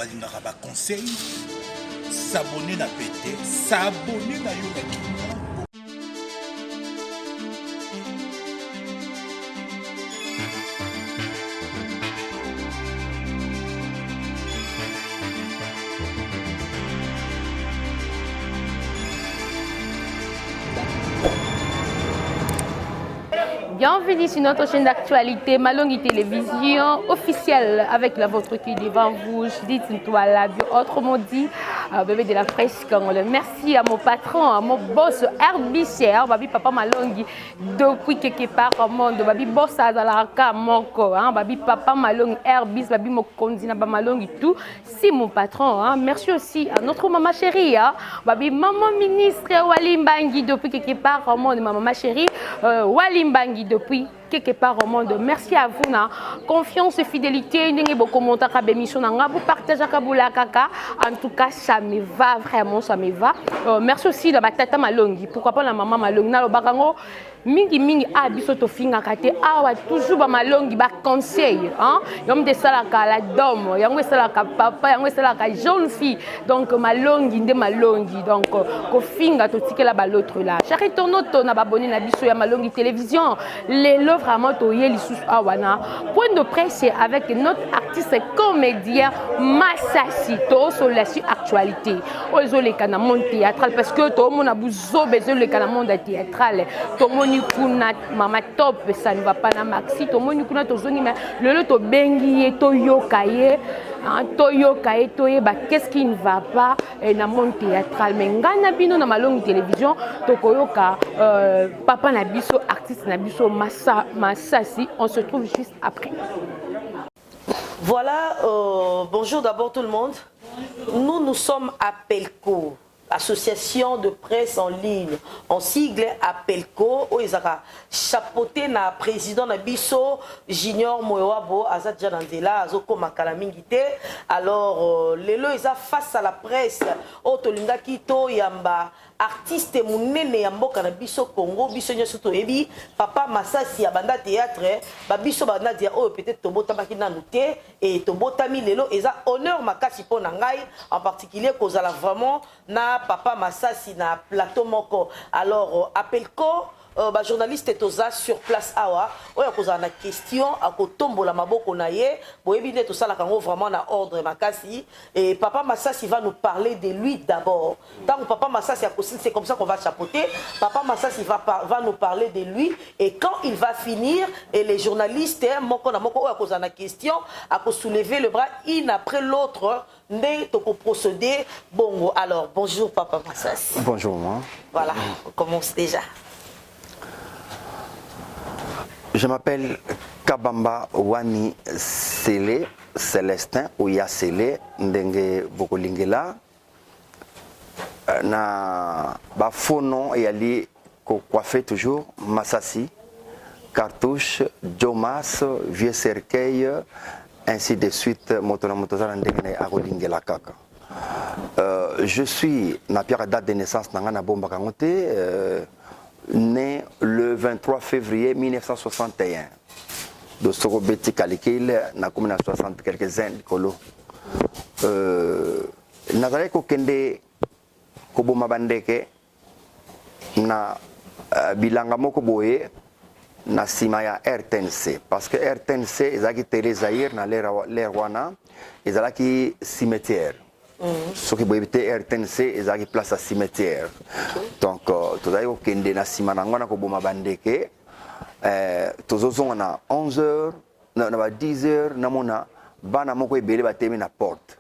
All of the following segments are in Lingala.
balingaka ba conseil s'abonner na pété s'abonner na yoga kina. Bienvenue sur notre chaîne d'actualité Malongi Télévision officielle avec la vôtre qui est devant vous, Judith Ntwala, autrement dit, bébé de la presse congolaise. Merci à mon patron, à mon boss RBCR, babi papa Malongi, depuis quelque part au monde, babi boss Azalaka Moko, babi papa Malongi RBC, babi Mokondina Malongi tout, c'est mon patron. Merci aussi à notre maman chérie, babi maman ministre Walimbangi, depuis quelque part au monde, maman chérie Walimbangi. Depuis quelque part au monde. Merci à vous. Confiance et fidélité. Vous partagez en tout cas, ça me va vraiment, ça me va. Merci aussi à ma tata Malongi. Pourquoi pas la maman Malongi? Mingi biso to finga kate awa toujours ba malongi ba conseil yom de sala ka la dom yango sala ka papa yango sala ka jeune fille donc malongi nde malongi donc ko finga to tikela ba l'autre là chari tonoto na ba abonné na biso ya Malongi Télévision lelo vraiment to yeli sous awana point de presse avec notre artiste et comédien Massassi to sur la actualité ozo le kana monde théâtral parce que to mon a besoin le kana monde théâtral to kuna mama top ça ne va pas na maxi to moni kuna to zongi mais le to bengi to yokaye to yeba qu'est-ce qui ne va pas na monde théâtral mais ngana bino na Malongi Télévision to koyoka papa na biso artiste na biso Massassi on se trouve juste après. Voilà, bonjour d'abord tout le monde. Nous sommes à Pelco. Association de presse en ligne, en sigle APELCO, Oizaka, chapeauté na président Nabiso, Junior Moewabo, Azad Janandela, Azoko Makalamingite. Alors, Lelo Eza face à la presse, Otolinga Kito, Yamba, artiste Mounene Yamboka Nabiso Congo, Biso Nyosoto Ebi, Papa Massassi Abanda Théâtre, Babiso Banda Dia, oh peut-être Tobota Makina Nouté, et Tobota Mi Lelo Eza honneur Makasi Ponangai, en particulier Kozala vraiment na Papa Massassi na plateau moko. Alors APELCO journaliste toza sur place awa oya kozala na question akotombola maboko na ye boyebi nde tosala kango vraiment na ordre makasi et Papa Massassi va nous parler de lui d'abord. Tant que Papa Massassi a cosine, c'est comme ça qu'on va chapeauter. Papa Massassi va nous parler de lui et quand il va finir et les journalistes moko na moko oya kozala na question ako soulever le bras une après l'autre ndé toko procéder bongo. Alors bonjour Papa Massassi. Bonjour moi. Voilà, on commence déjà. Je m'appelle Kabamba Wani Sele, Célestin, ou Yasele, Ndenge Bokolingela. Na bafono et ali coiffé toujours, Massassi, Cartouche, Jomas, Vieux Cercueil, ainsi de suite, Motona Motozala Ndenge Akolingela Kaka. Je suis, na pierre date de naissance, Nangana Bomba Kangote, né le 23 février 1961 de Sorobeti Kalikil na commune à 60 quelques années kolo nazale ko kende ko boma bandeke na bilanga moko boye na sima ya RTNC parce que RTNC ezaki télé Zaïre na l'air wana ezalaki cimetière. Ce qui est RTNC ezaki place à cimetière. Donc tout d'ailleurs kende na sima na ngona ko boma bandeke tozozonga na 11h na 10h na mona bana moko ebele batemi na porte.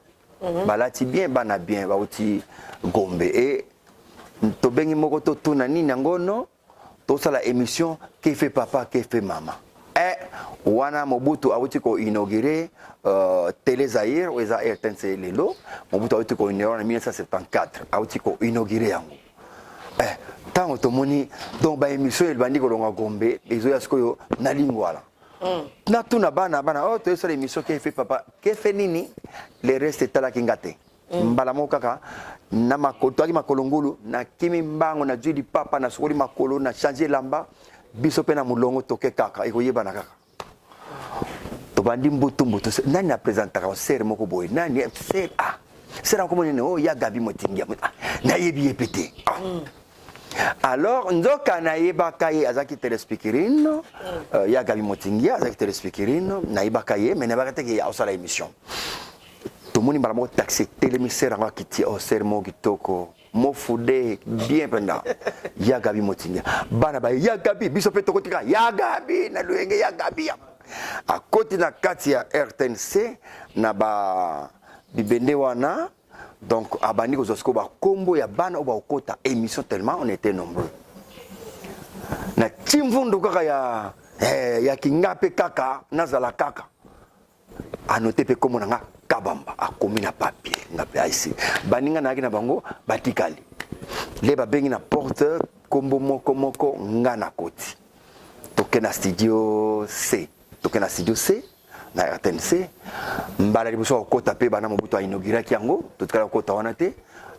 Balati bien bana bien bauti Gombe et to bengi moko to tuna nini ngono to sala émission qui fait papa qui fait maman. Wana Mobutu awuti ko inauguré Télé Zaïre ou eza RTNC lelo Mobutu awuti ko inauguré en 1974 awuti ko inauguré yango tango tomoni donc ba émission el bandi ko longa Gombe ezoya sikoyo na lingwala na tuna bana oh to esa émission qui fait papa qui fait nini le reste tala kingate mbala mokaka na makoto aki makolongulu na kimi mbango na judi papa na sokoli makolo na changer lamba biso pe na mulongo toke kaka ekoyeba na kaka to bandi mbutu nani na présenter ka ser moko boy nani ser sera comme on ya Gabi Motingia na yebi epete alors nzoka na yebaka ye azaki telespikirino ya Gabi Motingia azaki telespikirino na yebaka ye mais na bakate ke ya osala émission to moni bala mo taxi télémissaire nga kiti o ser mo kitoko mo fude bien pendant ya Gabi Motingia bana ba ya Gabi biso pe tokotika ya Gabi na luenge ya Gabi a côté na kati ya RTNC na ba bibende wana donc abandi ko zosko ba kombo ya bana oba okota émission tellement on était nombreux na timvundu kaka ya kingape kaka nazala kaka anote pe komo nga kabamba akomi na papier ngape ici baninga na kina bango batikali le babengi na porte kombo moko nga na koti toke na studio C na RTNC mbala liboso kota pe bana mobuto a inauguré kiango totikala kota wana te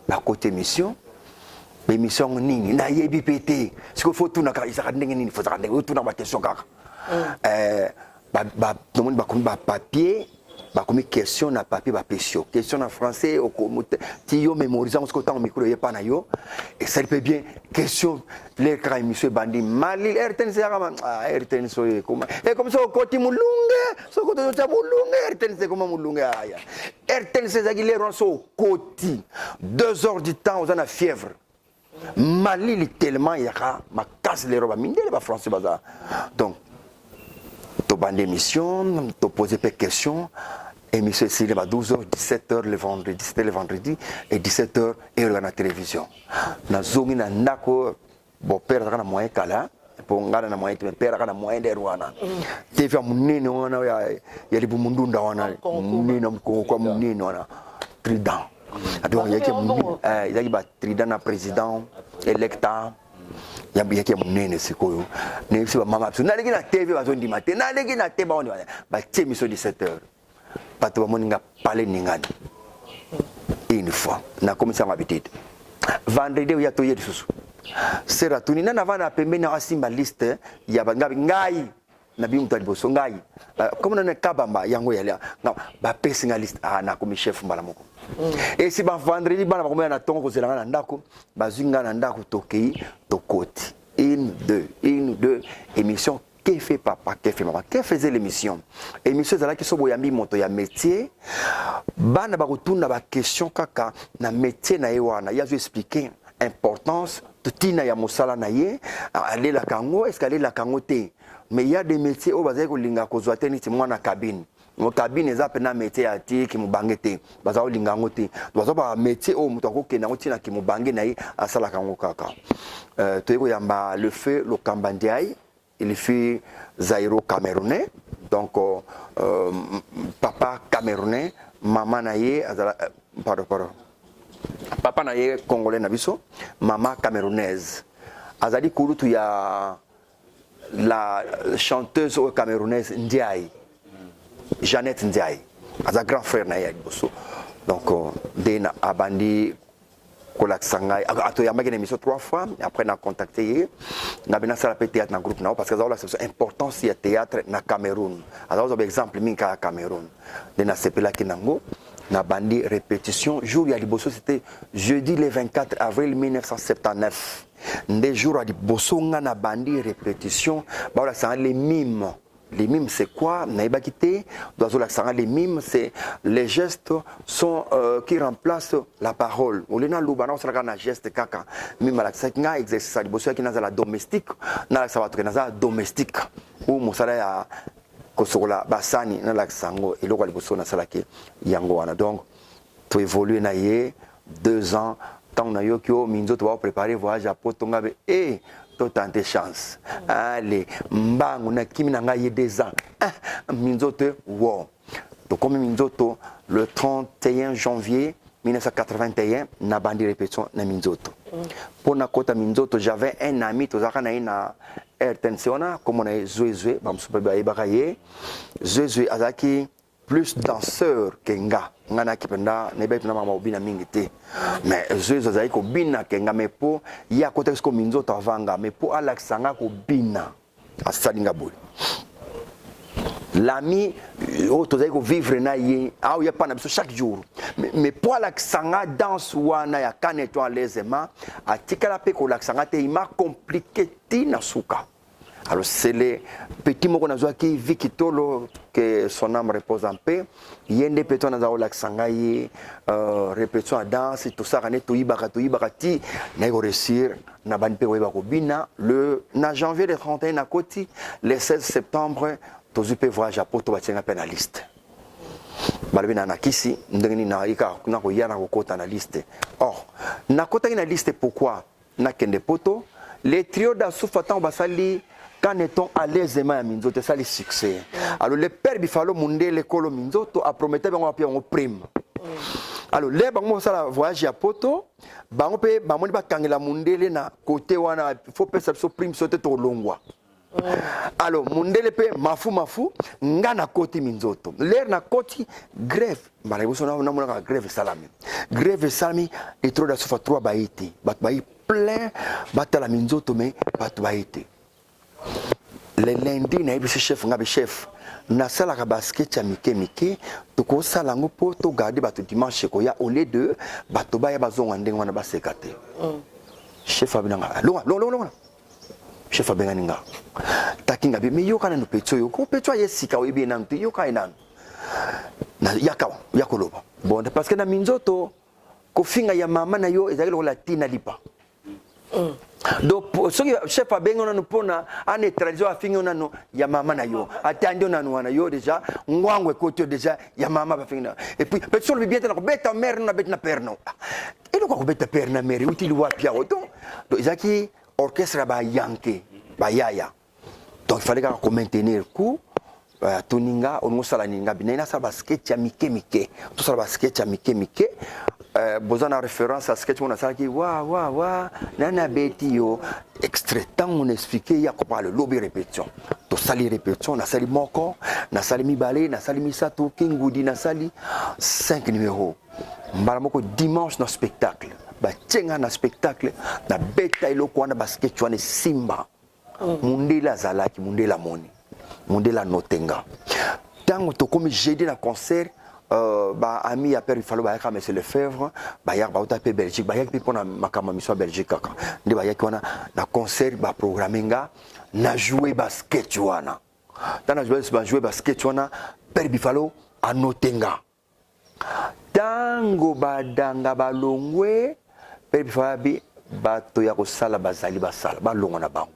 na côté émission nini na yebi pété siko faut tout na ka isa ndenge nini faut ndenge tout na ba question kaka tout le monde ba papier ba comme question na papier ba question na français au ti yo mémorisant ce que temps micro y pas na yo et ça peut bien question les cas monsieur bandi mali RTNC RTNC comme et comme ça côté mulunge so côté ta mulunge RTNC comme mulunge aya RTNC zaki les ronso côté 2 heures du temps on a fièvre mali tellement il y a ma casse les robes minde les français baza donc to bandi émission to poser des questions. Émission ici, il va 12h, 17h le vendredi, 17h le vendredi et 17h et la télévision. Na zongi na ndako bo père kana moyen kala po ngana na moyen te père kana moyen de rwana. TV munene wana ya libu mundunda wana munene mko kwa munene wana trident. Donc yaki ba trident na président électa yaki munene sikoyo. Ne si ba mama so na leki na TV ba zondi matin na leki na TV ba ba émission 17h. Pato moninga parler ningani une fois na commencé à habitude vendredi ya toyer susu sera tunina na vana pembeni na simba liste ya bangabi ngai na bi mutali boso ngai comme na kabamba yango ya ba pesinga liste na komi chef mbala moko et si ba vendredi bana ba na tongo kozela na ndako bazinga na ndako tokei tokoti 1 2 émission. Que fait papa, que fait maman, que faisait l'émission? Émission c'est là qui sont boyambi moto ya métier. Bana ba retourna ba question kaka na métier na yewana. Ya je expliquer importance de tina ya mosala na ye, aller la kango, est-ce qu'aller la kango te? Mais il y a des métiers au bazai ko linga ko zoate ni timwa na cabine. Mo cabine eza pena métier ati ki mubangete. Bazao linga ngote. Bazo ba métier o muto ko kena tina ki mubange na ye asala kango kaka. Toyeko yamba le feu le kambandiai. Il fait Zaïro camerounais, donc papa camerounais, maman naïe, pardon. Papa naïe congolais nabiso, maman camerounaise. Azali Kouloutou y a la chanteuse camerounaise Ndiaye, Jeannette Ndiaye, Azali grand frère naïe bosso. Donc Dena Abandi. Kolaksanga ato ya magene émission 3 fois après na contacté na bena sala théâtre na groupe na parce que ça c'est importance ya théâtre na Cameroun alors par exemple minka Cameroun de na sepela kinango na bandi répétition jour ya liboso c'était jeudi le 24 avril 1979 des jours à liboso nga na bandi répétition ba la ça les mimes. Les mimes, c'est quoi? Les mimes, c'est les gestes sont, qui remplacent la parole. On a un geste kaka. Mime la exercice qui la domestique, na la domestique. Ou mosala ya kosola basani na la sango et loko liboso na sala ke yango wana. Donc to évoluer na ye 2 ans tant na yo kyo minzo to va préparer voyage à Potongabe et tenter chance. Allez, mbangu na kimi na ngai 2 ans. Minzoto wow. Donc comme Minzoto le 31 janvier 1981 na bandi répétition na Minzoto. Pour na kota Minzoto, j'avais un ami tozaka na ina RTNC ona comme on a Zouezoué, bam super ba ibakaye. Zouezoué azaki plus danseur que nga ngana kipenda nebe tuna mama obina mingi te mais zezo zai ko bina ke nga mepo ya kote ko minzo tavanga mepo alaksanga ko bina asalinga boy l'ami tu as vivre na ye ah il y a pas chaque jour mais pour l'accent danse wana ya kaneto alezema atikala pe ko l'accent te ima compliqué tina suka. Alors c'est les petits mots qu'on a joué qui vit Kitolo, que son âme repose en paix. Il y a des petits dans la sangaye, répétition à danse, tout ça, on est tout ibakati, n'a pas réussi, n'a pas pu bina. Le na janvier le 31 à côté, le 16 septembre, tous les voyages à Porto Batien à pénaliste. Balbina na kisi, ndengini na ika na ko yana ko kota na liste. Or, na kota na liste pourquoi? Na kende poto, les trios d'Assoufatan basali quand est-on à l'aisement à Minzoto, ça les succès. Alors le père Bifalo Mundé l'école Minzoto a promis qu'on va payer un prime. Alors les banques ça la voyage à Poto, banque paye banque pas quand la Mundé les na côté wana faut payer ça prime sauter tout longwa. Alors Mundé les paye mafu ngana côté Minzoto. L'air na côté grève, malgré ça on a grève salami. Grève salami et trop d'assoufat trois baïti, baï plein batala Minzoto mais bat baïti. Le lundi na yebisi chef ngabe chef na sala ka basket ya mike to ko sala ngo po to garder bato dimanche ko ya au lieu de bato ba ya bazonga ndengo na basekate chef abinanga longa chef abenga takinga be me yoka na no petso yo ko petso yesika o ibi na ntu yoka ina na yakoloba bon parce que na minzoto ko finga ya mama na yo ezali ko latina lipa. Donc ce que chef a bengo na pona ane tradition a fingo na no ya mama na yo atandi na no na yo déjà ngwangwe koto déjà ya mama ba finga et puis personne le bien na beta mère na beta père non et donc ko beta père na mère utili wa pia donc izaki orchestre ba yanke ba yaya donc il fallait qu'on maintenir coup toninga on sala ninga bina sa basket ya mike tout ça basket ya mike besoin de référence à sketch on a ça qui wa nana beti yo extrait tant on expliquer ya ko parle lobby répétition to sali répétition na sali moko na sali mibale na sali misato kingudi na sali 5 numéros mbala moko dimanche no spectacle ba tsenga na spectacle na beta iloko na basket wana simba mundela zalaki mundela moni mundela notenga tango to comme jeudi na concert ba ami ya père il fallait ba ka monsieur Lefebvre ba ya ba utape Belgique ba ya ki pona makama mission Belgique kaka ndi ba ya ki wana na concert ba programminga na jouer basket wana tana jouer basket wana père Bifalo anotenga tango badanga balongwe père Bifalo bi bato ya ko sala bazali basala balongo na bango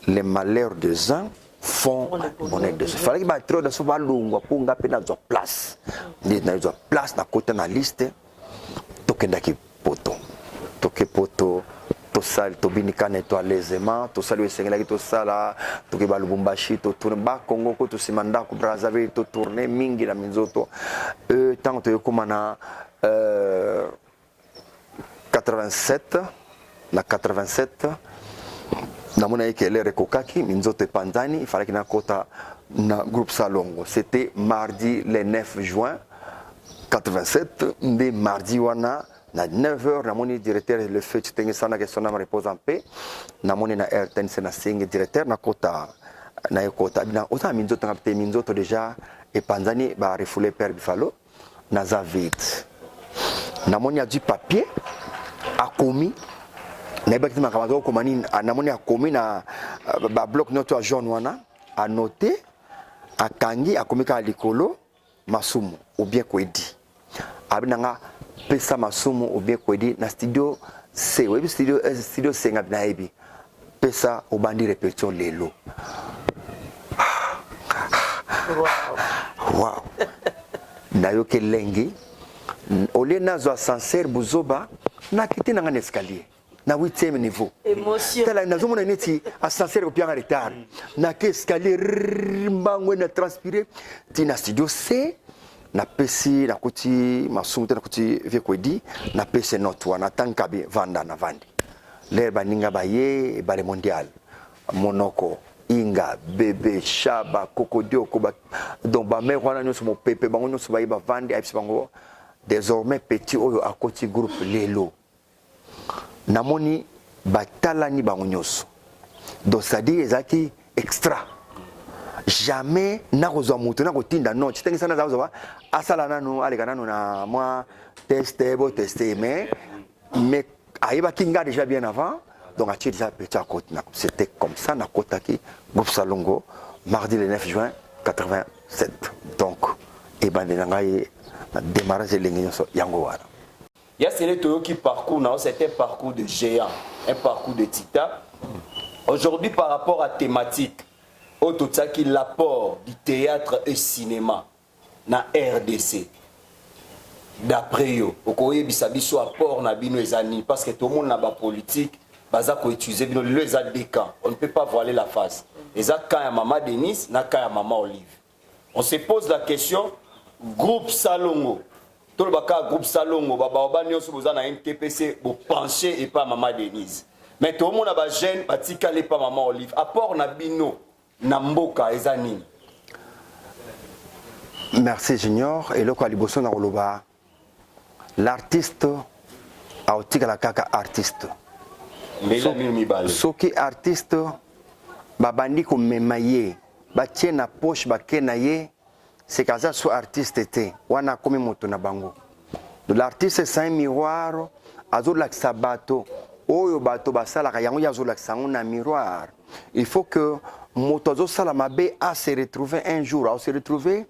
les malheurs des uns font monnaie de ce. Il fallait que trop de ce balungo pour ngaper na zo place. Ni na zo place na côté na liste. Tokenda ki poto. Toke poto to sal to binika neto alezema to salu esengela ki to sala to ke balubumbashi to tourne ba Congo ko to simanda ko Brazzaville to tourner mingi na minzoto. Tant to yokomana 87 la 87 namona yake le rekokaki minzote panzani il fallait que na kota na groupe Salongo c'était mardi le 9 juin 87 de mardi wana na 9h namoni directeur le feu tenge sana que son âme repose en paix namoni na RTNC na singe directeur na kota na kota bina ota minzote ngapte minzote déjà et panzani ba refoulé père Bifalo na zavit namoni a du papier a commis na ibaki makamaka ko manini anamoni akomi na ba bloc note à jaune wana a noter akangi akomika likolo masumu ou bien kwedi abinanga pesa masumu ou bien kwedi na studio C web studio C ngabina ebi pesa obandi répétition lelo wow nayo ke lengi ole nazo ascenseur buzoba na kiti na ngane escalier na 8e niveau émotion tala na zomona neti ascenseur opia en retard na ke escalier mbangwe na transpirer tina studio C na pesi na kuti masumte na kuti vekwedi na pesi note wana tankabi vanda na vandi le baninga baye bale mondial monoko inga bébé shaba kokodio ko ba donc ba me wana nyoso mo pepe bango nyoso baye ba vandi apsi bango désormais petit oyo akoti groupe lelo namoni batalani bango nyoso donc ça dit ezaki extra jamais nakozwa mutu nakotinda non chitengisa na zawa asala nanu aleka nanu na moi tester mais aiba kinga déjà bien avant donc a déjà petit à côté c'était comme ça na kotaki groupe Salongo mardi le 9 juin 87 donc et bande ngai na démarrage lengi so yango wana il y a celui qui parcours non c'était un parcours de géant un parcours de titan aujourd'hui par rapport à thématique autotaki l'apport du théâtre et cinéma na RDC d'après yo okoye bisabiso apport na bino ezani parce que tout le monde na ba politique baza ko utiliser bino le za décan on ne peut pas voiler la face eza quand ya maman Denise na quand ya maman Olive on se pose la question groupe Salongo tout le baka groupe Salongo baba ba nyonso boza na NTPC bo pencher et pas maman Denise mais tout le monde na ba jeune batika le pas maman Olive apport na bino Namboka ezani. Merci Junior et le liboso na koloba l'artiste a otika la kaka artiste soki artiste babandi ko memaye batie na poche bakena ye c'est kaza so artiste te wana komi moto na bango de l'artiste c'est un miroir azolakisa bato oyo bato basalaka yango yazolakisa ngo na miroir il faut que Motozo Salamabe a se retrouvé un jour, a se retrouvé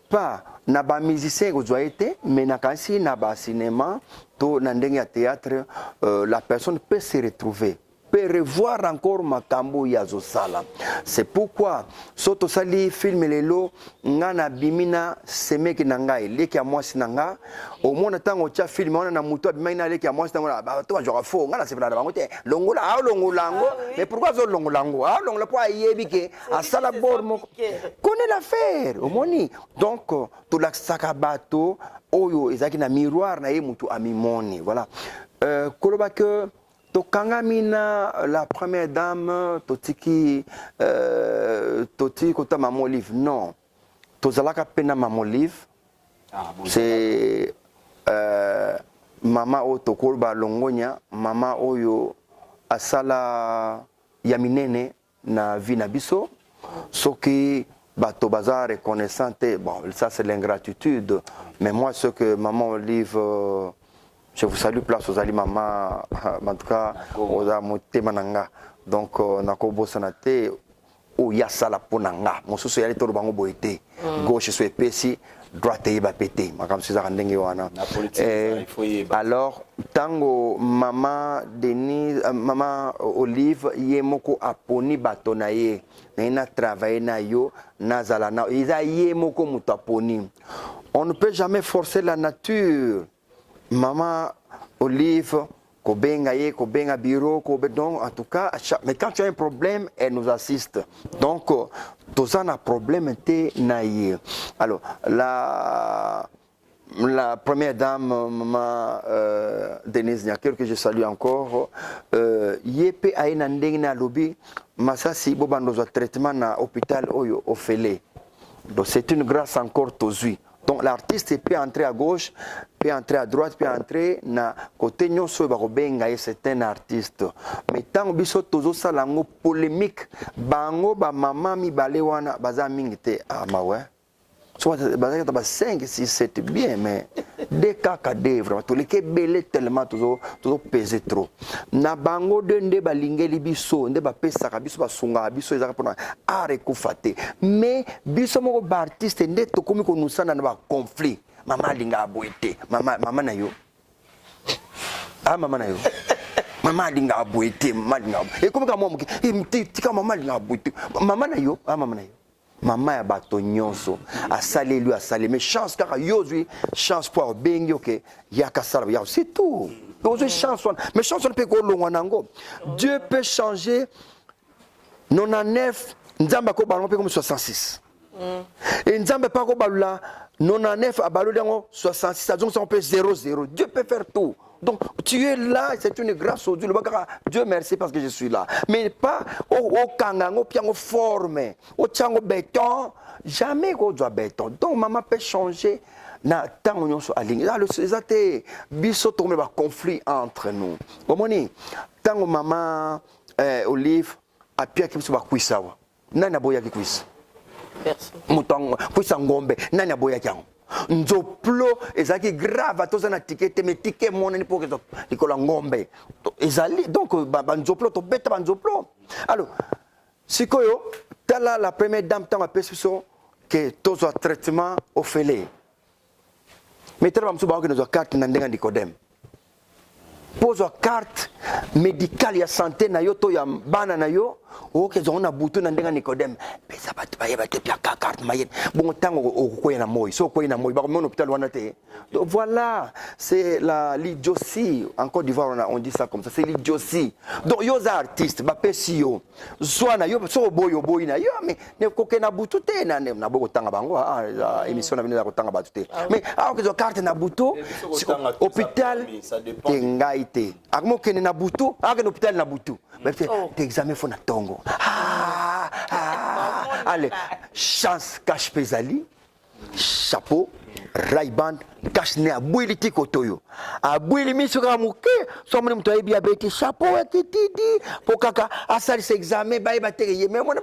pas na ba musicien été, mais na kansi na ba cinéma, to na ndenge théâtre, la personne peut se retrouver, peut revoir encore makambo yazo sala. C'est pourquoi soto sali film lelo ngana bimina semeki nangai leki ya mwasi nanga au moins tango tia film wana na muto bimina leki ya mwasi nanga ba to jora fo ngana se bana bango te longola a longolango mais pourquoi zo longolango a longola po ayebike asala bormo connaît l'affaire au moni donc to la sakabato oyo ezaki na miroir na ye mutu amimoni voilà koloba que Tokangamina, la première dame, Totiki, Toti Kota Maman Olive, non. Tozalaka Pena Maman Olive, c'est Maman O Tokolba Longonia, Maman Oyo Asala Yaminene na Vina Biso, Soki Bato Bazar reconnaissante, bon, ça c'est l'ingratitude, mais moi ce que Maman Olive. Je vous salue, place aux Ali Maman, en tout cas, aux Amoté Mananga. Donc, Nakobo Sanate, ou Yasala Ponanga. Mon souci, il y a tout le bango boité. Gauche, soit épaissi, droite, il va péter. Alors, tango, Maman Denise, Maman Olive, Yemoko Aponi Batonaye. Naina travaillé na yo, Nazala na. Isa Yemoko Mutaponi. On ne peut jamais forcer la nature. Maman Olive, Kobenga bureau, donc en tout cas, mais quand tu as un problème, elle nous assiste. Donc, tous un problème t'es naïe. Alors, la première dame, Maman Denise Nyaker, que je salue encore, Yepe Aïna Ndengna Lobi, Masasi Bobandozo traitement na hôpital Oyo Ofele. Donc, c'est une grâce encore tozui. Donc l'artiste peut entrer à gauche, peut entrer à droite, peut entrer na côté nyonso bakobenga et c'est un artiste. Mais tant biso tozo salango polémique, bango ba mama mi balé wana baza mingi te ah ma ouais. Soit baza ba 5 6 7 bien mais des kakade vraiment to les belé tellement tozo peser trop. Na bango de nde balingeli biso nde ba pesa ka biso ba sunga biso ezaka pona are kufate. Mais biso moko ba artiste nde to komi ko nusana na ba conflit. Mama linga aboite. Mama na yo. Ah mama na yo. Mama linga aboite, mama linga. Et comme ka momo ki tika mama linga aboite. Mama na yo, ah mama na yo. Maman ya bato nyonso asali lui asali mais chance car yozui chance pour bengi OK yaka sala ya c'est tout donc chance mais chance ne peut ko longwa nango Dieu peut changer 99 nzamba ko balon peut comme 66 et nzamba pas ko balula 99 a balula ngo 66 donc ça on peut 0 Dieu peut faire tout. Donc tu es là, c'est une grâce au Dieu. Dieu merci parce que je suis là. Mais pas au kangango piango forme, au tchango béton, jamais qu'on doit béton. Donc maman peut changer na tango nyonso alingi. Là le c'est biso tombe ba conflit entre nous. Bomoni tango maman Olive a pia ki ba kuisawa. Nana boya ki kuisa. mutango puisa ngombe nani aboya kyango nzoplo ezaki grave atozana ticket mais ticket mona ni pour likola ngombe ezali donc ba nzoplo to beta ba nzoplo alors sikoyo tala la première dame tant apeso que tozo traitement ofele mais tala bamsu ba ko nozo carte na ndenga Nicodème pose carte médicale ya santé na yo to ya bana na yo o ke zona butu na ndenga Nicodème pesa batu ba yeba te pia carte mayet bon tango okoya na moyi so koya na moyi ba ko mon hôpital wana te donc voilà c'est la l'idiotie en Côte d'Ivoire on dit ça comme ça c'est l'idiotie donc yo za artiste ba pesio soit na yo so boy na yo mais ne ko ke na butu te na boko tanga bango émission na bino ya ko tanga batu te mais a ko zo carte na butu hôpital tengai te akmo kene na butu aka na hôpital na butu mais t'examen fo na tongo allez chance cache pesali chapeau Ray-Ban cache ne abwili tikotoyo abwili miso kama muke so mwana mtu aibi abeti chapeau akitidi pokaka asali se examen ba teke ye mais mwana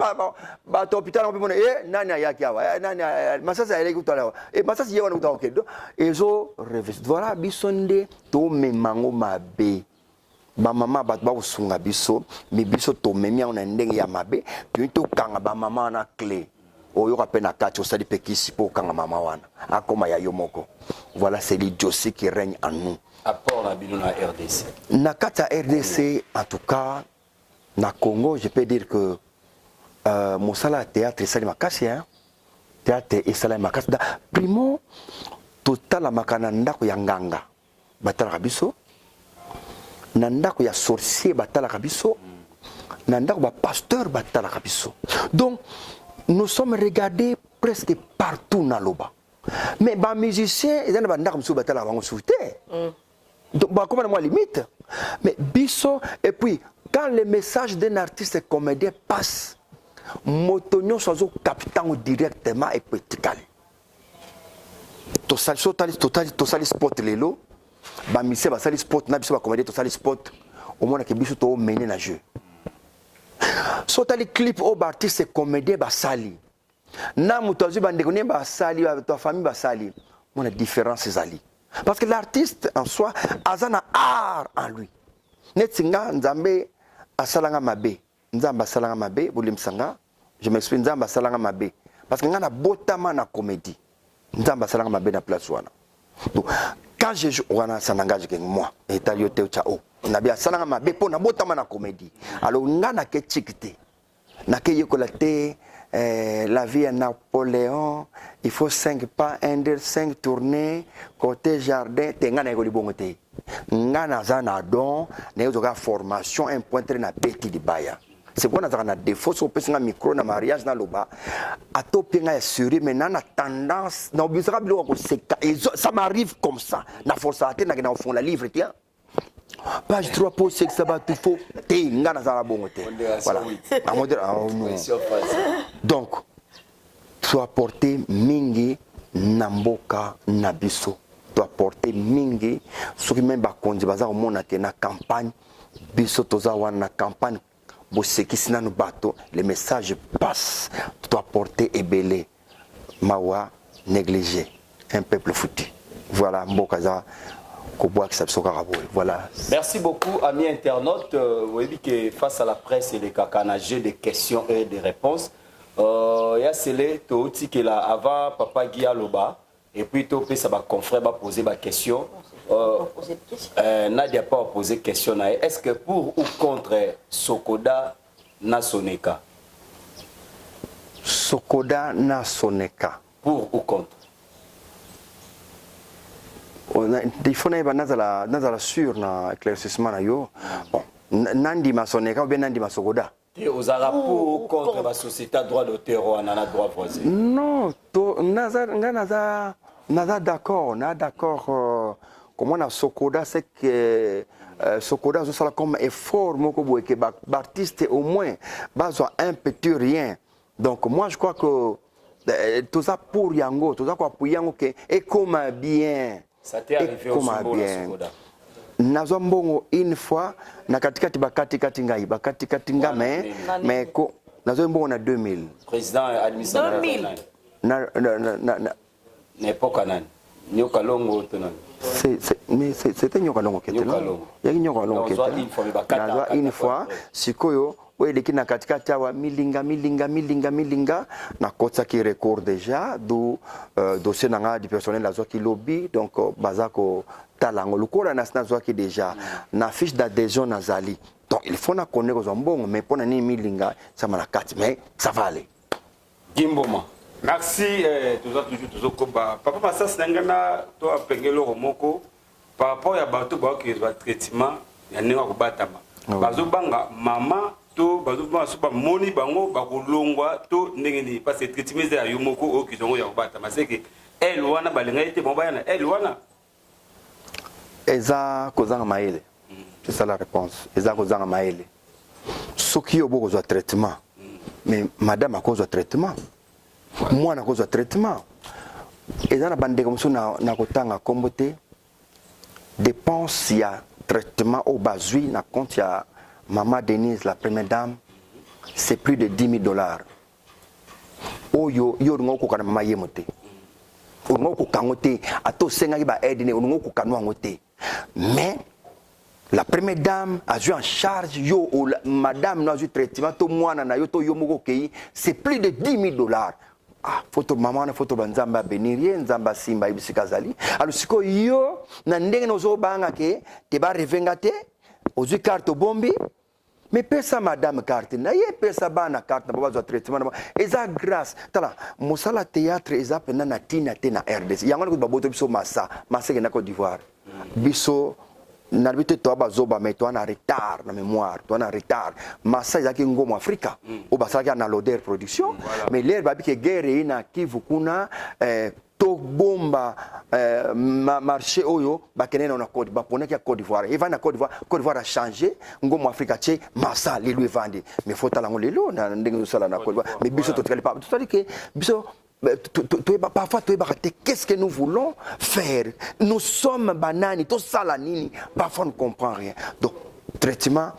ba to hôpital on peut mona nani ayaki awa nani masasa ele kutala masasa ye wana kutala kedo ezo revis voilà bisonde to memango mabe ba mama ba usunga biso mi biso to memia on ndenge ya mabe to kanga ba mama na clé oyo kapena kati osali pekisi po kanga mama wana akoma ya yomoko voilà c'est l'idiotie qui règne en nous apport na bino na RDC na kata RDC en tout cas na Congo je peux dire que mosala théâtre sali makasi hein théâtre esala makasi da primo total makana ndako ya nganga batala biso na ndako ya sorcier batala biso na ndako ba pasteur batala biso donc nous sommes regardés presque partout na loba mais ba musicien ils ont ndako mso batala bango souté donc ba comment moi limite mais biso et puis quand le message d'un artiste comédien passe motonyo sozo captant directement et vertical to sali sport lelo ba mise ba sali sport na biso ba comédien to sali sport au moins que biso to mener na jeu so tali clip au artiste comédien ba sali na mutozu ba ndeko ba sali to famille ba sali mon différence zali parce que l'artiste en soi azana art en lui netinga nzambe asalanga mabe nzamba asalanga mabe bolimsanga je m'explique nzamba asalanga mabe parce que ngana botama na comédie nzamba asalanga mabe na place wana donc quand je joue wana ça n'engage que moi et talio te chao na bia salanga mabe po na botama na comédie alors ngana ke chikite na ke yekola te la vie à Napoléon il faut 5 pas 5 tournées côté jardin te ngana ko libongo te ngana zana don na yo ka formation un point na beti di baya c'est quoi na défaut so pesa micro na mariage na loba atopinga assuré mais na tendance na obisera bilo ko ça m'arrive comme ça na force à na au fond la livre tiens page 3 pour c'est que ça va tout faux te ngana za la bongo te voilà à modèle donc soit porter mingi na mboka na biso to apporter mingi soki même ba konzi baza au mona ke na campagne biso toza wana na campagne bosekisi nanu bato le message passe to apporter ebele mawa négligé un peuple foutu voilà mboka za ko boa ki sabso ka raboy voilà merci beaucoup amis internautes vous voyez que face à la presse et les cacanagés de questions et de réponses ya sele to tiki la avant papa Guy Loba et puis to pe ça ba confrère ba poser ba question Nadia pas posé question est-ce que pour ou contre Sokoda na Soneka Sokoda na Soneka pour ou contre il faut na nazala sur na éclaircissement na yo bon nandi ma Soneka ou bien nandi ma Sokoda et aux arabes pour ou contre la société à droit d'auteur ou à droit voisin non to naza d'accord comment on a Sokoda c'est que Sokoda ça comme effort moko boye que artiste au moins besoin un petit rien donc moi je crois que tout ça pour yango tout ça quoi pour yango que et comme bien ça t'est arrivé au Sokoda nazo mbongo une fois na katikati bakati ngai mais nazo mbongo na 2000 président administrateur 2000. na n'époque nani nyoka longo to nani mais c'était nyoka longo kete Longo. yaki nyoka longo Nazwa kete une fois, mais bakata, nazwa bakata, une fois ouais. sikoyo oyeleki na katikati awa milinga nakotisaki record déjà du dossier na nga du personnel azwaki lobby donc baza kotala yango lokola nasi nazwaki déjà na fiche d'adhésion nazali donc il faut nakone kozwa mbongo mais mpo na nini milinga sama na kati mais ça va aller Gimboma Merci, toujours Koba. Papa Massas Nangana, toi, Pengelo Romoko, par rapport à Bato qui est traitement, il y a un batama. Bazobanga, maman, to, Bazobanga, Suba, Moni Bango, Bakolongwa, to, Nengeni, parce que traitement est à Yomoko, qui sont au batama. C'est que, elle, Wana, Balenga, était bon, elle, Wana. Eza kozanga maele. C'est ça la réponse. Eza kozanga maele. Soki yo boko zo traitement. Mais madame a cause de traitement. Moi na cause de traitement. Eza na bande comme ça na kotanga kombote. Dépense ya traitement au bazui na compte ya maman Denise la première dame. C'est plus de $10,000. Oyo yo ngoko kana mama yemote. Ngoko kangote ato senga ki ba aide ne ngoko kanwa ngote. Mais la première dame a joué en charge, yo, madame n'a eu traitement, to moi na yo to yo moko kei, c'est plus de $10,000. Ah, photo maman na photo banzamba benirie, nzamba simba ibisika zali. Alors siko yo na ndenge nozo banga ke te ba revenga te, ozu carte bombi. Mais pesa madame carte na ye pesa bana carte na baba zo traitement na eza grâce. Tala, mosala théâtre eza pena na tina te na RDC. Yango ko baboto biso massa ke na Côte d'Ivoire. Biso n'habite toi bazoba mais toi na retard na mémoire toi na retard massa yaki ngomo Afrika au basaka na l'odeur production mais l'air babi ke guerre ina Kivu kuna to bomba marché oyo bakenena na Côte ba ponaki Côte d'Ivoire et va na Côte d'Ivoire a changé ngomo Afrika che massa les lui vendre mais faut talango lelo na ndenge sala na Côte d'Ivoire mais biso to tukali pas tout dire que biso parfois qu'est-ce que nous voulons faire? Nous sommes banani, tout ça la nini, parfois on ne comprend rien. Donc, traitement,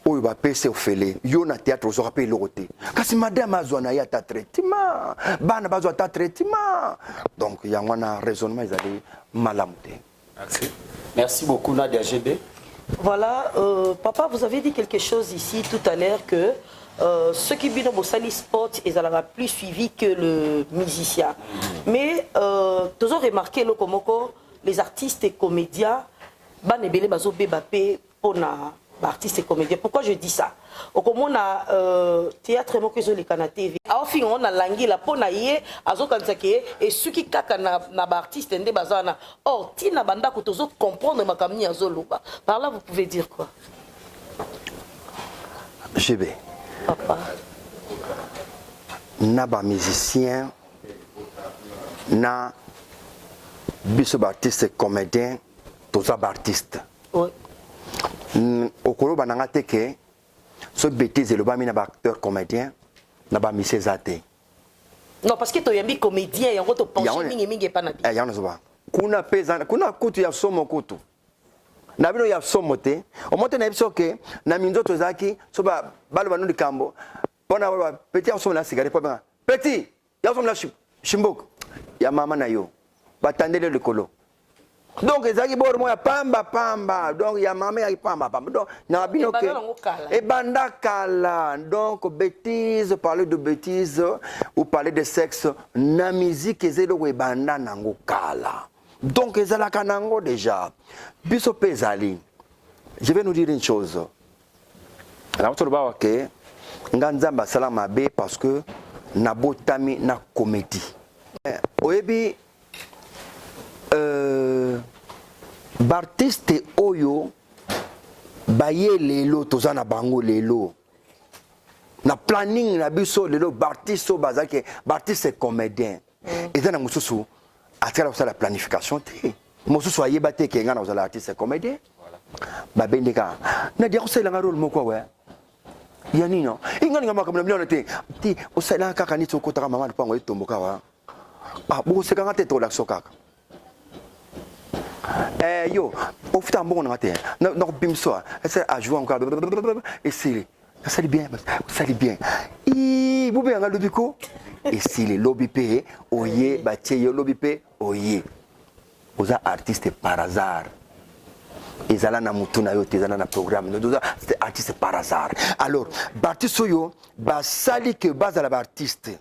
où va payer au fêlé, yo na théâtre, on sera payé l'oroté. Parce que madame a besoin de ta traitement, ban a besoin de ta traitement. Donc, il y a un raisonnement, ils allaient malamuter. Merci. merci beaucoup Nadia GB. Voilà, papa, vous avez dit quelque chose ici tout à l'heure que ceux qui viennent au Sali Sport, ils sont plus suivis que le musicien. Mais, toujours remarqué, les artistes et comédiens, pour artistes et comédiens. Pourquoi je dis ça? Au comment on a théâtre et les canaux TV. Enfin, on a langue la ponaye, azokansake et ceux qui kaka na artiste ndé bazana. Or, tina banda ko tozo comprendre ma kamni azoloba. Par là, vous pouvez dire quoi? GB. Papa. Na ba musicien, na biso ba artiste comédien, toza ba artiste. Oui. Okolo bananga teke ce bêtise le bami na ba acteur comédien na ba musicien zate. Non, parce que tu es un comédien, il y a un autre penché, mingi pas nabi. Eh, yana zoba. Kuna pesa, kuna kutu ya somo kutu. Na bino ya somo te. O mote na biso ke na minzoto zaki so ba balo banu likambo. Pona ba petit ya somo na cigarette pa ba. Petit, ya somo na shimbok. Ya mama na yo. Batandele le kolo. Donc ezaki bor mo ya pamba donc ya mama ya pamba donc na bino ke e banda kala donc bêtise parler de bêtise ou parler de sexe na musique ezelo we banda nango kala donc ezala kanango déjà biso pezali. Je vais nous dire une chose la autre ba ke nganzamba salama be parce que na botami na comédie oyebi Bartiste oyo baye lelo tozana bango lelo na planning na biso lelo Bartiste bazake Bartiste comédien et dans mususu atela la planification te mususu ayeba te ke ngana uzala artiste comédien ba bendeka na dia ko sela ngaro moko wa ya nino ingani ngama kamna miliona te ti usela kaka ni tsokota mama pango etomboka wa ah bo se kanga te to la sokaka yo au fut un bon matin non bimso c'est à jouer encore et c'est ça bien, ça bien. I boube nga lobiko. Et si les lobby payé, oye, batie yo lobby payé, oye. Aux artistes par hasard. Ils allaient na mutuna yo, ils allaient na programme. Nous c'est artiste par hasard. Alors, Baptiste yo, basali que base à la artiste.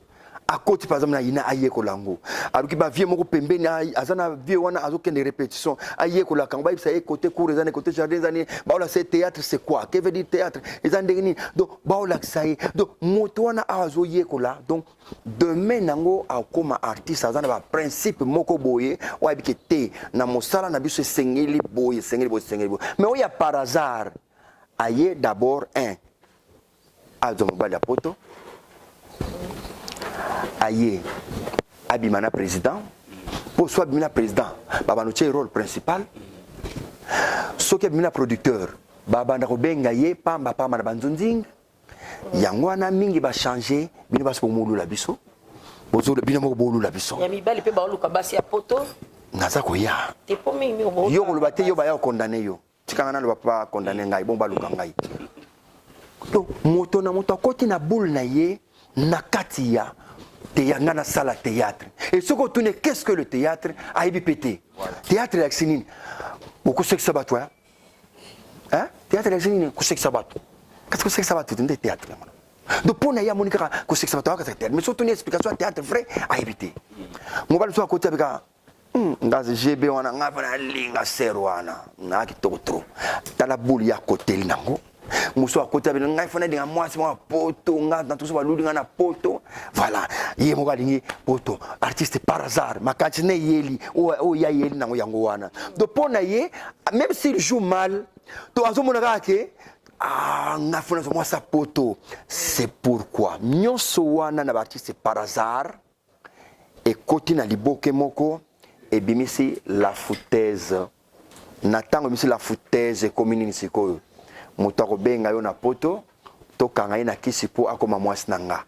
À côté par exemple na ina aye ko lango. Alors ki ba vie moko pembeni azana vie wana azoke des répétitions. Aye ko la kamba ça est côté cours les années côté jardin les années. Ba la c'est théâtre c'est quoi? Que veut dire théâtre? Les années donc ba la ça est. Donc moto wana azo ye ko la. Donc demain nango a comme artiste azana ba principe moko boye wa bikete na mosala na biso sengeli boye. Mais il y a par hasard aye d'abord un azo mobile poto. Aïe, Abimana président, pour soit Abimana président, Baba nous tient rôle principal. Soit Abimana producteur, Baba Narobenga ye, Pamba Pamba Banzunding, Yangwana Mingi va changer, Bino va se pour Moulou Labiso, Bozo Bino Moulou Labiso. Yami Bali pe Baolu Kabasi a poto. Nazako ya. T'es pas mis au Yo le bate yo ba ya condamné yo. Tikangana le pas condamné ngai, bon ba luka ngai. Donc moto na moto côté na boule na ye, na katia. Théâtre, sala théâtre. Et ce qu'on tourne, qu'est-ce que le théâtre a ébipété? Théâtre et l'axinine. Beaucoup de ça bat toi. Hein? Théâtre et l'axinine, qu'est-ce que ça bat? Qu'est-ce que ça bat? Tu es théâtre. Donc pour nous, Monica, qu'est-ce que ça bat? Mais surtout une explication théâtre vrai a évité. Mon bal soit à côté avec un. Dans GB, on a un linga serwana. Na qui trop. Dans la boule, il y a côté l'inango. Muso à côté avec un iPhone et un mois, c'est moi, poto, dans tout ça, l'ouïe, na poto. Voilà, yé mo galingi poto, artiste par hasard, ma cantine yeli, o ya yeli na yangoana. Donc pour naïe, même s'il joue mal, to azo monaga ke, na fona moi sa poto. C'est pourquoi nyonso wana na artiste par hasard et côté na liboke moko et bimisi la foutaise. Natango bimisi la foutaise commune sikoyo. Motako benga yo na poto to kanga na kisi po akoma mwasi nanga.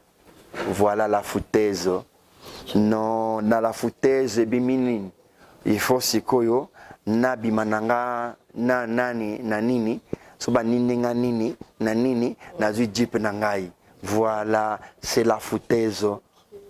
Voilà la foutaise. Non, na la foutaise bimini il faut sikoyo na bimananga na nani na nini soba nini nga nini na nini na zu jeep na ngai. Voilà, c'est la foutaise.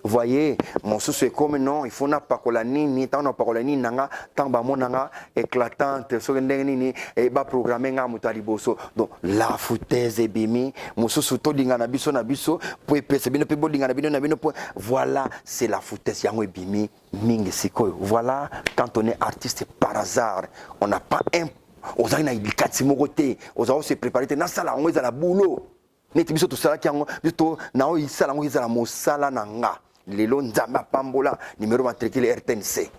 Voyez, mon sous est comme non, il faut n'a pas que la nini, tant n'a pas que la nini nanga, tant ba monanga éclatante, so nini et ba programmer nga mutali boso. Donc la foutaise est bimi, mon sous to dinga na biso pour pese bino pe bodinga na bino pour voilà, c'est la foutaise yango bimi mingi sikoyo. Voilà, quand on est artiste par hasard, on n'a pas un aux aina ibikati mogote, aux a se préparer na sala on est à la boulot. Neti biso to sala kiango, biso na o isala ngo izala mosala nanga. Lelo nzamba pambola numéro matricule RTNC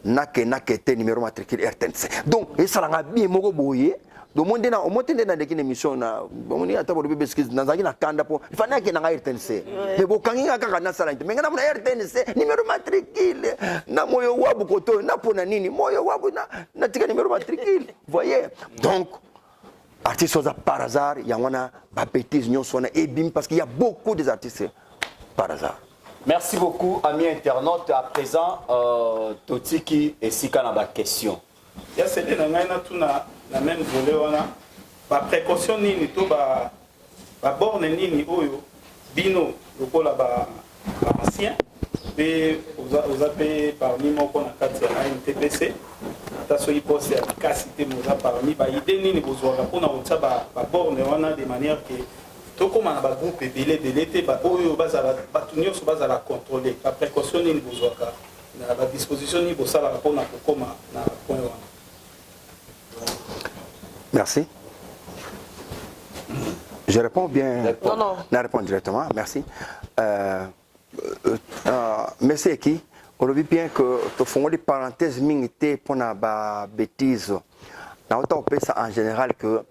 nakete numéro matricule RTNC donc et ça l'a bien moko boye do monde na o monte na dekine émission na bomoni ata bo bebe skiz na zaki na kanda po ifana ke na RTNC mais bo kangi kaka na sala mais ngana na RTNC numéro matricule na moyo wabu koto na pona nini moyo wabu na tika numéro matricule voyez donc artistes sont par hasard il y en a ba bêtise nyon sona et bim parce qu'il y a beaucoup des artistes par hasard. Merci beaucoup, amis internautes. À présent, Totiki et Sika na ba question. Ya c'est de ngai na tuna na même volet wana ba précaution nini to ba borne nini oyo bino lokola ba ancien et aux appelés parmi moko na kati ya NTPC taso ipose ya capacité moza parmi ba idée nini bozwaka pona otsa ba borne wana de manière que tokoma na ba groupe belé te ba oyo bazala batunyo so bazala contrôler ba précaution ni bozwaka na ba disposition ni bosala pona kokoma na point wana. Merci. Je réponds bien. Non. Je réponds directement. Merci. Merci qui on le vit bien que tu fais des parenthèses minité pour na ba bêtise. Na autant on ça en général que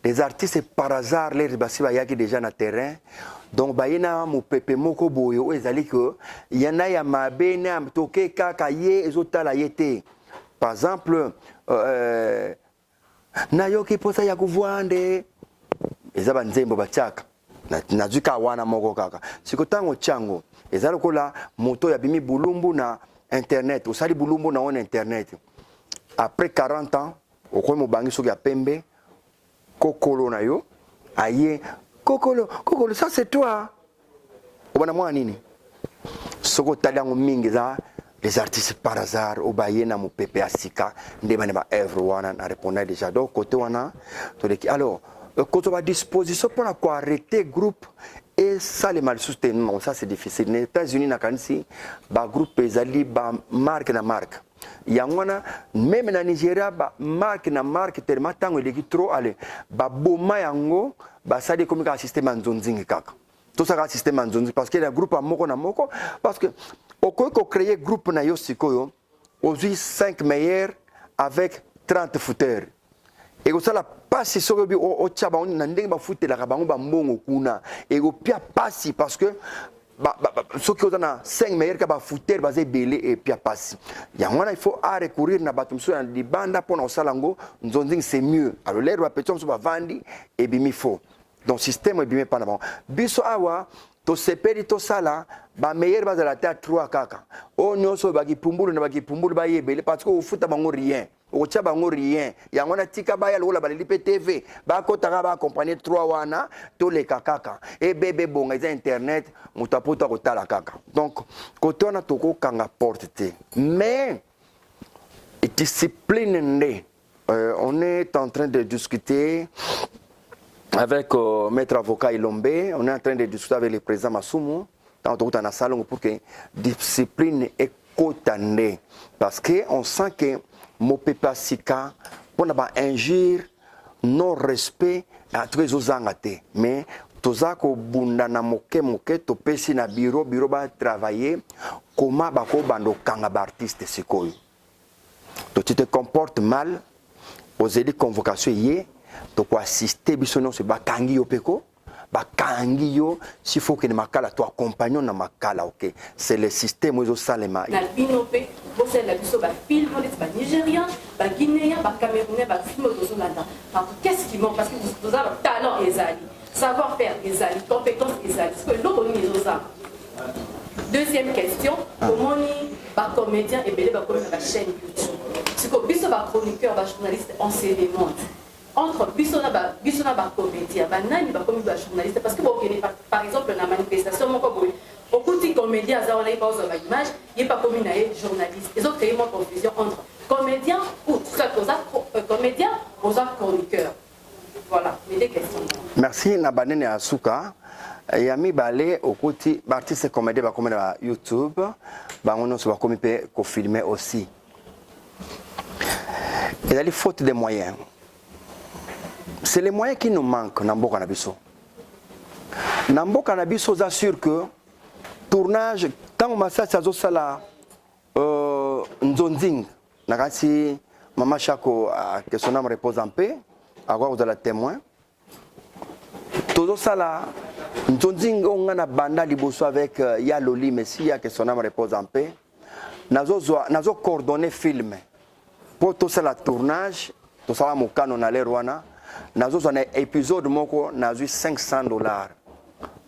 les artistes par hasard les basi ba yaki déjà na terrain donc ba yena mo pepe moko boyo ezali que yana ya mabe na toke kaka ye ezotala yete par exemple na yoki posa ya kuvwande ezaba nzembo bachaka na zuka wana moko kaka sikotango chango ezali kola moto ya bimi bulumbu na internet osali bulumbu na on internet après 40 ans okoy mo bangi soki ya pembe kokolo na yo aye kokolo ça c'est toi obana mwa nini soko taliango mingi za les artistes par hasard obaye na mopepe asika nde bane ba œuvre wana na répondre déjà donc côté wana to de alors quand on va disposition pour la quoi arrêter groupe et ça les mal non ça c'est difficile les États-Unis na kanisi ba groupe ezali ba marque na marque yangwana même na Nigeria ba marque na marque tellement tango eleki trop aller ba boma yango ba sali comme ka système nzonzingi kaka tout ça ka système nzonzingi parce que le groupe a moko na moko parce que au créer groupe na yo sikoyo aujourd'hui 5 meilleurs avec 30 footeurs et ça la passe sur bi o tchaba on na ndenge ba footela ka bango ba mbongo kuna et go pia passe parce que ceux qui ont 5 meilleurs que ba footer basé belé et pia passe il faut recourir na batum so na libanda pour na salango nzonzing c'est mieux alors l'air va petit so ba vandi et bimi fo donc système bimi pas na biso awa to sepeli to sala ba meilleur base la terre 3 kaka o nyoso ba kipumbulu na ba kipumbulu ba yebele parce que au futa bango rien au tcha bango rien yango na tika ba ya lola ba lipe TV ba kotaka ba accompagner 3 wana to le kaka et bébé bonga za internet mutapota ko tala kaka donc côté on a toko kanga porte mais discipline ndé on est en train de discuter avec maître avocat Ilombe, on est en train de discuter avec le président Masumu dans le salon pour que discipline est cotannée. Parce qu'on sent que mon peuple sika pour ne pas injure, non respect à tous les autres. Mais tout ça que bunda na moke to pesi na bureau ba travailler comment ba ko bando kanga ba artiste sikoyo. Donc tu te comportes mal aux élites convocation hier. Donc pour assister bisono c'est bakangi yo peko bakangi yo s'il faut que ne makala toi compagnon na makala OK c'est le système aux salema na binope bo c'est la biso ba film ba nigérien ba guinéen ba camerounais ba film aux Hollandais qu'est-ce qui manque parce que vous avez talent ezali savoir-faire ezali compétence ezali parce que l'autre ni osa. Deuxième question comment ni ba comédien et belé ba comme la chaîne YouTube parce que biso ba chroniqueur ba journaliste on se demande entre bisona ba comédien ba nani ba comme ba journaliste parce que bon par exemple la manifestation mon ko beaucoup de comédiens ça on a pas ba image il pas comme na journaliste ils ont créé une confusion entre comédien ou soit comédien aux chroniqueurs voilà mes deux questions. Merci na banene asuka yami balé au côté artiste comédien ba comme na YouTube ba on se va comme peut ko filmer aussi il y a les fautes de moyens. C'est les moyens qui nous manquent dans Mboka Nabiso. Dans Mboka Nabiso, j'assure que tournage, quand on m'a fait ça, Nzonzing, Nagasi, Maman Chako, que son âme repose en paix, à quoi vous avez témoin. Tout ça là, Nzonzing, on a banda liboso avec Yaloli Messia, que son âme repose en paix. Nazo coordonné film. Pour tout ça, le tournage, tout ça, mon canon à l'Erwana. Nazo un épisode moko nazo $500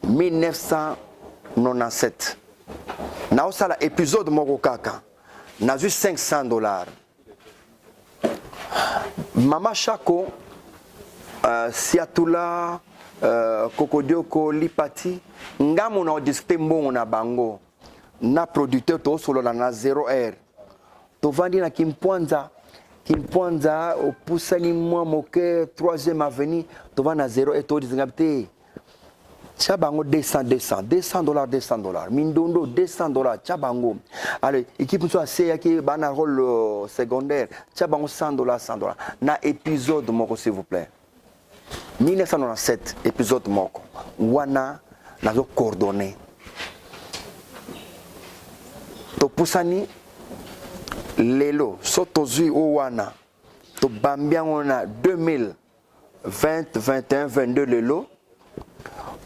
1997 na osala épisode moko kaka nazo $500 Mama Chako Siatula Kokodioko Lipati ngamu na discuter mbongo na bango na producteur to solo na 0R to vandi na Kimpwanza au Poussani moi moke 3e avenue tu vas na 0 et tu dis ngapte chabango $200 mindondo $200 chabango allez équipe soit c'est qui bana rôle secondaire chabango $100 na épisode moko s'il vous plaît 1997 épisode moko wana nazo coordonné to Poussani lelo sotozui owana to bambiango na 2020 21 22 lelo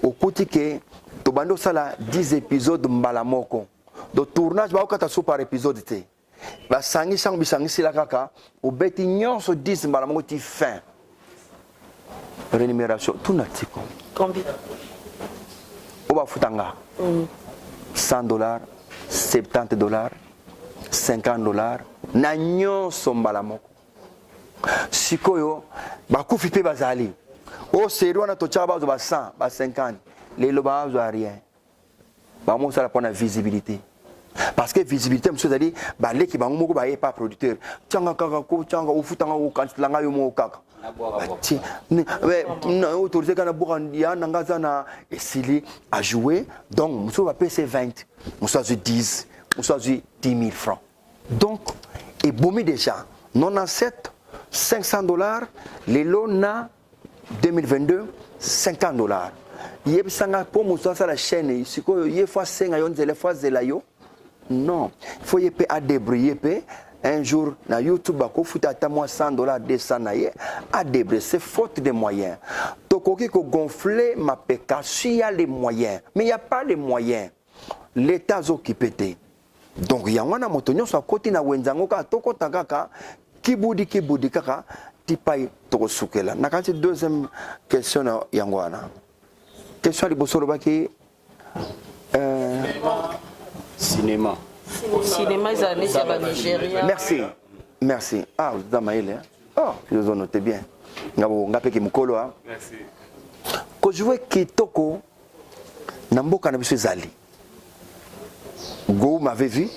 okutike to bando sala 10 épisodes mbala moko do tournage ba okata so par épisode te ba sangi sang bisangi sila kaka obeti nyonso 10 mbala moko ti fin rémunération tout natiko Combien? Oba futanga $100 $70 $50 na nyonso mbala moko sikoyo bakufi pe bazali au série on a tout ça ba 100 ba 50 les loba ba rien ba mo ça pour la visibilité parce que visibilité monsieur dali ba les qui ba mo ko ba pas producteur tanga kaka ko tanga o futanga o kantlanga yo mo kaka na autorisé kana bokandia nanga na esili à jouer donc monsieur va payer 20 monsieur 10 monsieur 10 000 francs donc et bomi déjà 97 $500 les lots na 2022 $50 yeb sanga pour monsieur ça la chaîne siko ye fois 5 ayon zele fois zela yo non il faut y payer à débrouiller un jour na YouTube ko futa ta moi $100 200 naie à débrouiller c'est faute de moyens tokoki ko gonfler ma peka s'il y a les moyens mais il y a pas les moyens l'état occupé donc il y a wana motonyo so koti na wenzango ka tokota kaka kibudi kaka tipai to sukela na kanti deuxième question na yangwana question liboso lobaki cinéma c'est ba Nigeria. Merci ah vous damaile oh je vous note bien ngabo ngape ki mukolo ah Merci. Ko jouer kitoko na mboka na biso zali Go m'avait vu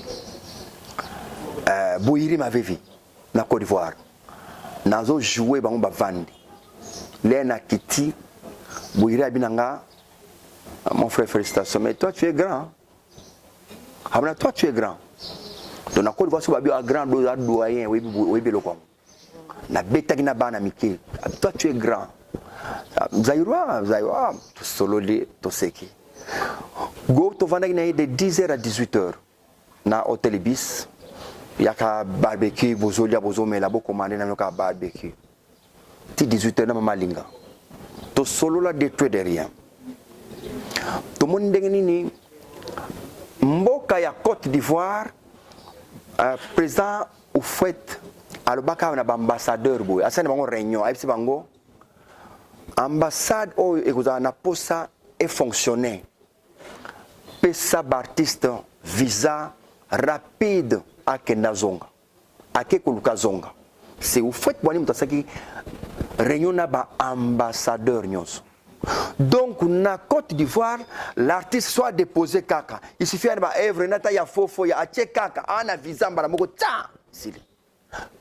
Bouiri m'avait vu na Côte d'Ivoire nazo jouer bango bavandi Lena Kiti Bouiri abinanga mon frère félicitations mais toi tu es grand Abna toi tu es grand donc na Côte d'Ivoire so babio grand doyen oui beloko na betaki na bana mike toi tu es grand Zaïroa solo de toseki Go to vanda de 10h à 18h na hôtel Ibis yaka barbecue bozolia bozomela bo commander na yoka barbecue ti 18h na mama linga to solo la détruit de rien to mon nini mboka ya Côte d'Ivoire président au fait alobaka na ambassadeur boy asane bango réunion ayebisi bango ambassade oyo ekozala na posa et fonctionner pesa artiste visa rapide à Kendazonga à Kekuluka Zonga c'est au fait boni mutasaki réunion na ba ambassadeur nyonso donc na Côte d'Ivoire l'artiste soit déposé kaka il suffit ba œuvre nata ya fofo ya atie kaka ana visa mbala moko ta sili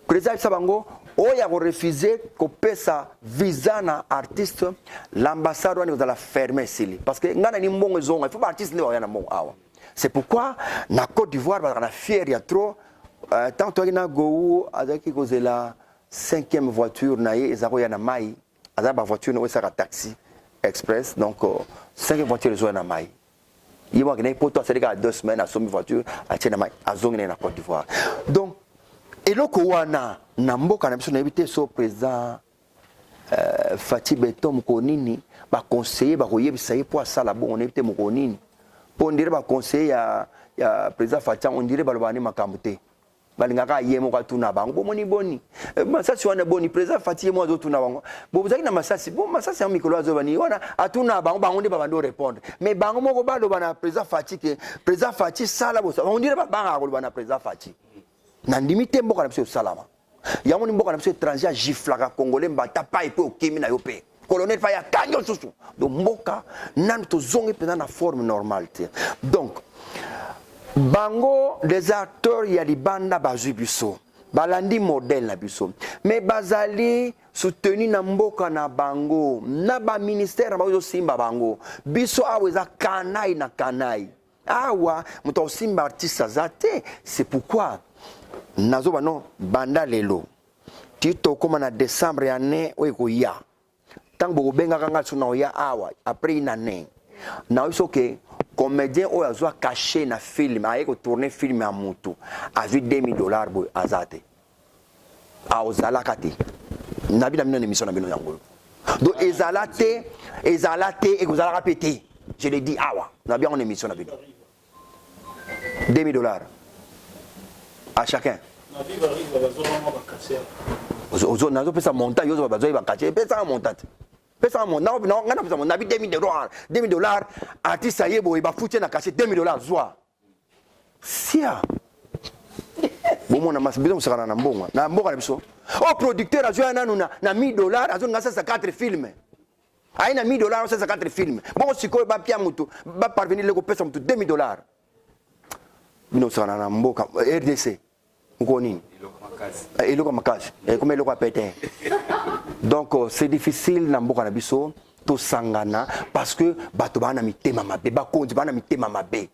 président sabango oya ko refuser ko pesa visa na artiste l'ambassade on va la fermer sili parce que ngana ni mbongo zonga il faut ba artiste ne ba na mbongo awa c'est pourquoi na Côte d'Ivoire ba na fier ya trop tant to na go azaki ko la 5e voiture na ye ezako ya na mai azaba voiture no saka taxi express donc 5e voiture zo na mai yimo ngene poto c'est à 2 semaines à somme voiture a tena mai azongi na Côte d'Ivoire donc eloko wana na mboka na biso na ebité so président Fati Beton Mokonini ba conseiller ba koyebisa ye po asala bon on ebité Mokonini po ndire ba conseiller ya président Fati on dirait balobani makamute balingaka ye mo katuna bango bomoni boni masasi wana boni président Fati mo azotuna bango bo bozaki na masasi bo masasi ya mikolo azobani wana atuna bango nde babando répondre mais bango moko baloba na président Fati que président Fati sala bo on dirait ba banga koloba na président Fati na limite mboka na biso salama yango ni mboka na biso étranger giflaka congolais mbata pa epe okemi na yo pe colonel fa ya kanyo susu donc mboka nan to zongi pena na forme normale donc bango les acteurs ya libanda bazui biso balandi modèle na biso mais bazali soutenu na mboka na bango na ba ministère na bazo simba bango biso aweza kanai na kanai awa muto simba artiste azate c'est pourquoi nazo bano banda lelo tito koma na décembre ya ne oiko ya tango bobenga kanga suna ya awa après une année na iso ke comédien o azwa caché na film ayeko tourner film ya mutu azu $2000 boy azate a ozala kati na bina mina émission na bino yango donc ezalate e kozala répéter je l'ai dit awa na bien en émission na bino $2000 à chacun. Ozo nazo pesa montant yozo bazoy bakache pesa montant. Pesa montant non ngana pesa montant $2000 artiste ayebo e ba futie na caché $2000 zwa. Sia. Bomo na masbizo musakana na mbonga. Na mbonga na biso. Oh producteur azo nanu na $1000 azo ngasa sa 4 films. aina $1000 ça 4 films bon siko ba pia mutu ba parvenir le ko pesa mutu $2000 bino sana na mboka RDC ngoni iloko makasi comme iloko pété donc c'est difficile na mboka na biso to sangana parce que bato bana mitema mabe ba konzi bana mitema mabe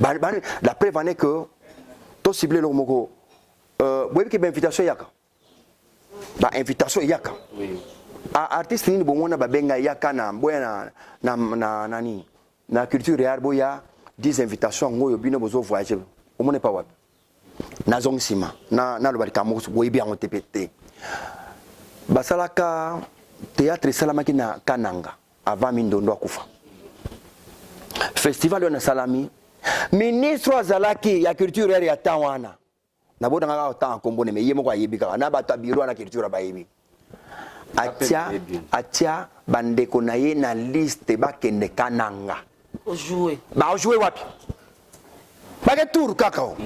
la preuve en est que to ciblé le moko boyebi ke ba invitation yaka ba invitation yaka oui artiste ni bomona babenga yaka na boya na nani na culture real boya 10 invitations ngoyo bino bozo voyager omone pa wapi na zong sima na lo barika mo boyebi en TPT basalaka théâtre salamaki na Kananga avant Mindondo akufa festival na salami ministre azalaki ya culture real ya tawana na boda nga ta kombone me yemo kwa yebika na bato biro na culture bayebi atia bandeko na ye na liste bakende Kananga jouer wapi bake tour kakao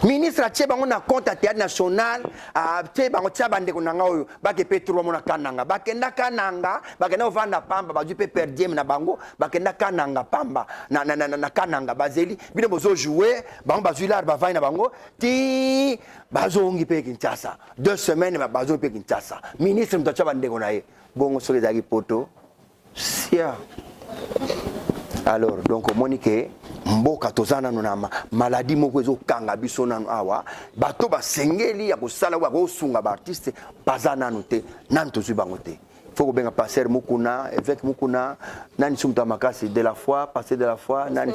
ministre atie bango na compte théâtre national atie bango tia bandeko na oyo bake petro mo na Kananga bakenda Kananga bakenda ovanda pamba bazu pe perdiem na bango bakenda Kananga pamba na Kananga bazeli bino bozo jouer bango bazu lar bavai na bango ti bazongi pe Kinshasa 2 semaines bazo pe Kinshasa ministre mtacha bandeko na ye bongo soki zaki poto sia alors donc Monique mboka tozana na maladie moko ezo kanga biso nanu awa bato basengeli ya kosala wa kosunga ba artiste bazana note nan tozu bango te faut ko benga passer mukuna évêque mukuna nani sumta makasi de la foi passer de la foi nani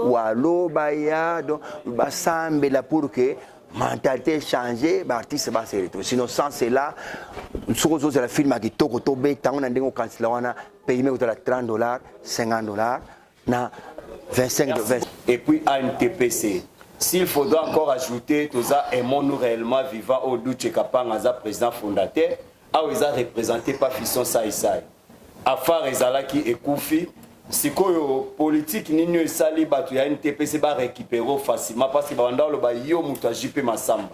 walo baya donc basambela pour que mentalité changer ba artiste ba se retrouver sinon sans cela sokozo la film qui toko tobe tango na ndengo kansela wana payer me $30 $50 na 25 de 20. Et puis ANTPC. S'il faudra encore ajouter, Toza aimons-nous réellement vivant au Douche Kapanga, président fondateur, à Oza représenté par Fisson Saïsaï. Afar Ezalaki et Koufi, si quoi politique ni sali batu ya NTPC ba récupérer facilement parce que banda lo ba yo muta JP Masamba.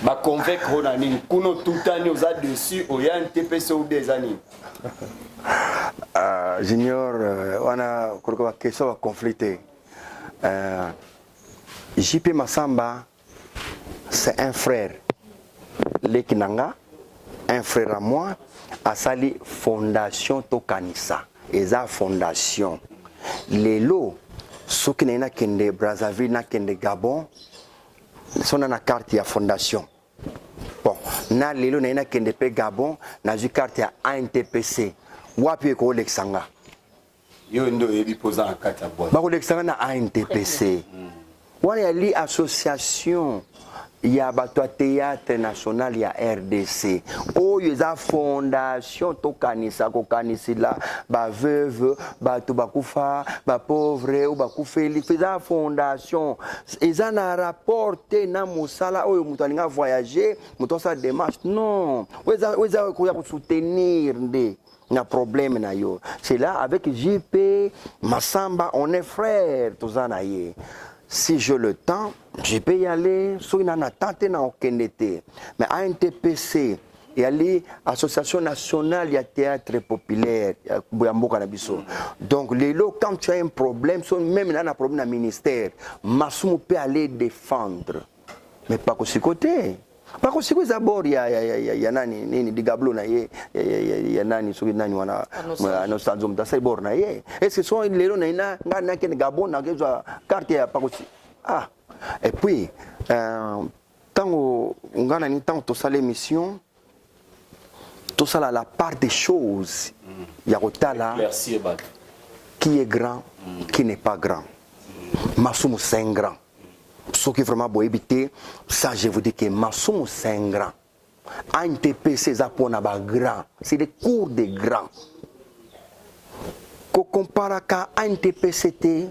Ba convaincre na nini kuno tutani oza dessus o ya NTPC ou des années. Junior, on a une question à conflicter. JP Masamba, c'est un frère. Lekinanga, un frère à moi, a sali fondation Tokanisa. Et ça, fondation. Les lots, ceux qui n'ont kende Brazzaville, n'a kende Gabon, sont dans la carte de fondation. Bon, na les lots n'a kende pe Gabon, n'a une carte à ANTPC. Wapi ko Alexanga yo ndo yebi poza en kata boîte ba ko Alexanga na ANTPC wana ya li association ya bato théâtre national ya RDC oyo za fondation to kanisa ko kanisila ba veuve bato bakufa ba pauvre ou bakufeli feza fondation eza na rapporté na musala oyo mutu alinga voyager mutu sa démarche non weza ko ya soutenir nde na problème na yo c'est là avec JP Masamba on est frères tozanaye si j'ai le temps je peux y aller so ina na tante na okendete mais ANTPC et aller association nationale ya théâtre populaire ya mboka na biso donc lelo quand tu as un problème so même là na problème na ministère masumu peut aller défendre mais pas que ce côté Parce que c'est d'abord il y a nani nini digablo na ye ya nani so nani wana no sanzo mtasa bor na ye est-ce que so lelo na ina ngana ken gabon na kezwa carte ya pakosi ah et puis tant ngana ni tant to sala émission to sala la part des choses ya kotala qui est grand qui n'est pas grand masumu c'est grand. Ce qui est vraiment beau éviter, ça je vous dis que Massoum c'est un grand. ANTPC c'est grand. C'est des cours de grands. Qu'on compare à ANTPC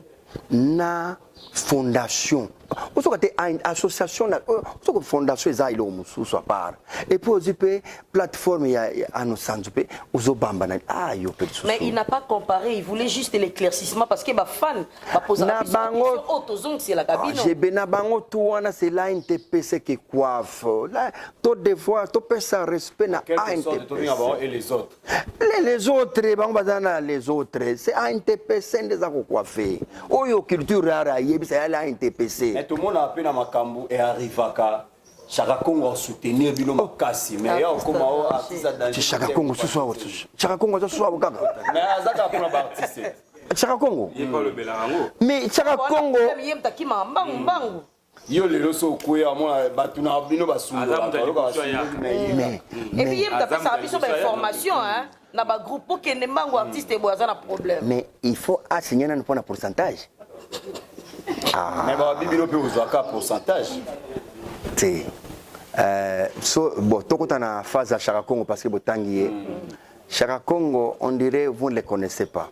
na fondation osoka te association na osoka fondation eza ilo mususu à part et puis aussi pe plateforme ya anosanzu pe ozobamba na yo pe susu. Mais il n'a pas comparé, il voulait juste l'éclaircissement parce que ba fan ba poser la question autozong c'est la cabine. J'ai bena bango tout wana c'est la NTPC qui coiffe là tout des fois tout peut ça respect na NTPC et les autres les autres bango bazana les autres c'est NTPC ndeza ko coiffer oyo culture rara yebisa la NTPC. Mais tout le monde a appelé na makambu et arrivaka Chaka Congo soutenir bino makasi mais ya okoma o artiste dans Chaka Congo ce soir Chaka Congo ce soir kaka mais azaka pour ba artiste Chaka Congo Mais Chaka Congo yo lelo so kuya mona batuna bino basumba et puis il a fait ça information hein na ba groupe pour que ne mango artiste boza na problème. Mais il faut assigner un pourcentage. Mais ba bibilo pe uzaka pourcentage. C'est so bon tokota na phase à Chaka Congo parce que botangi Chaka Congo on dirait vous ne les connaissez pas.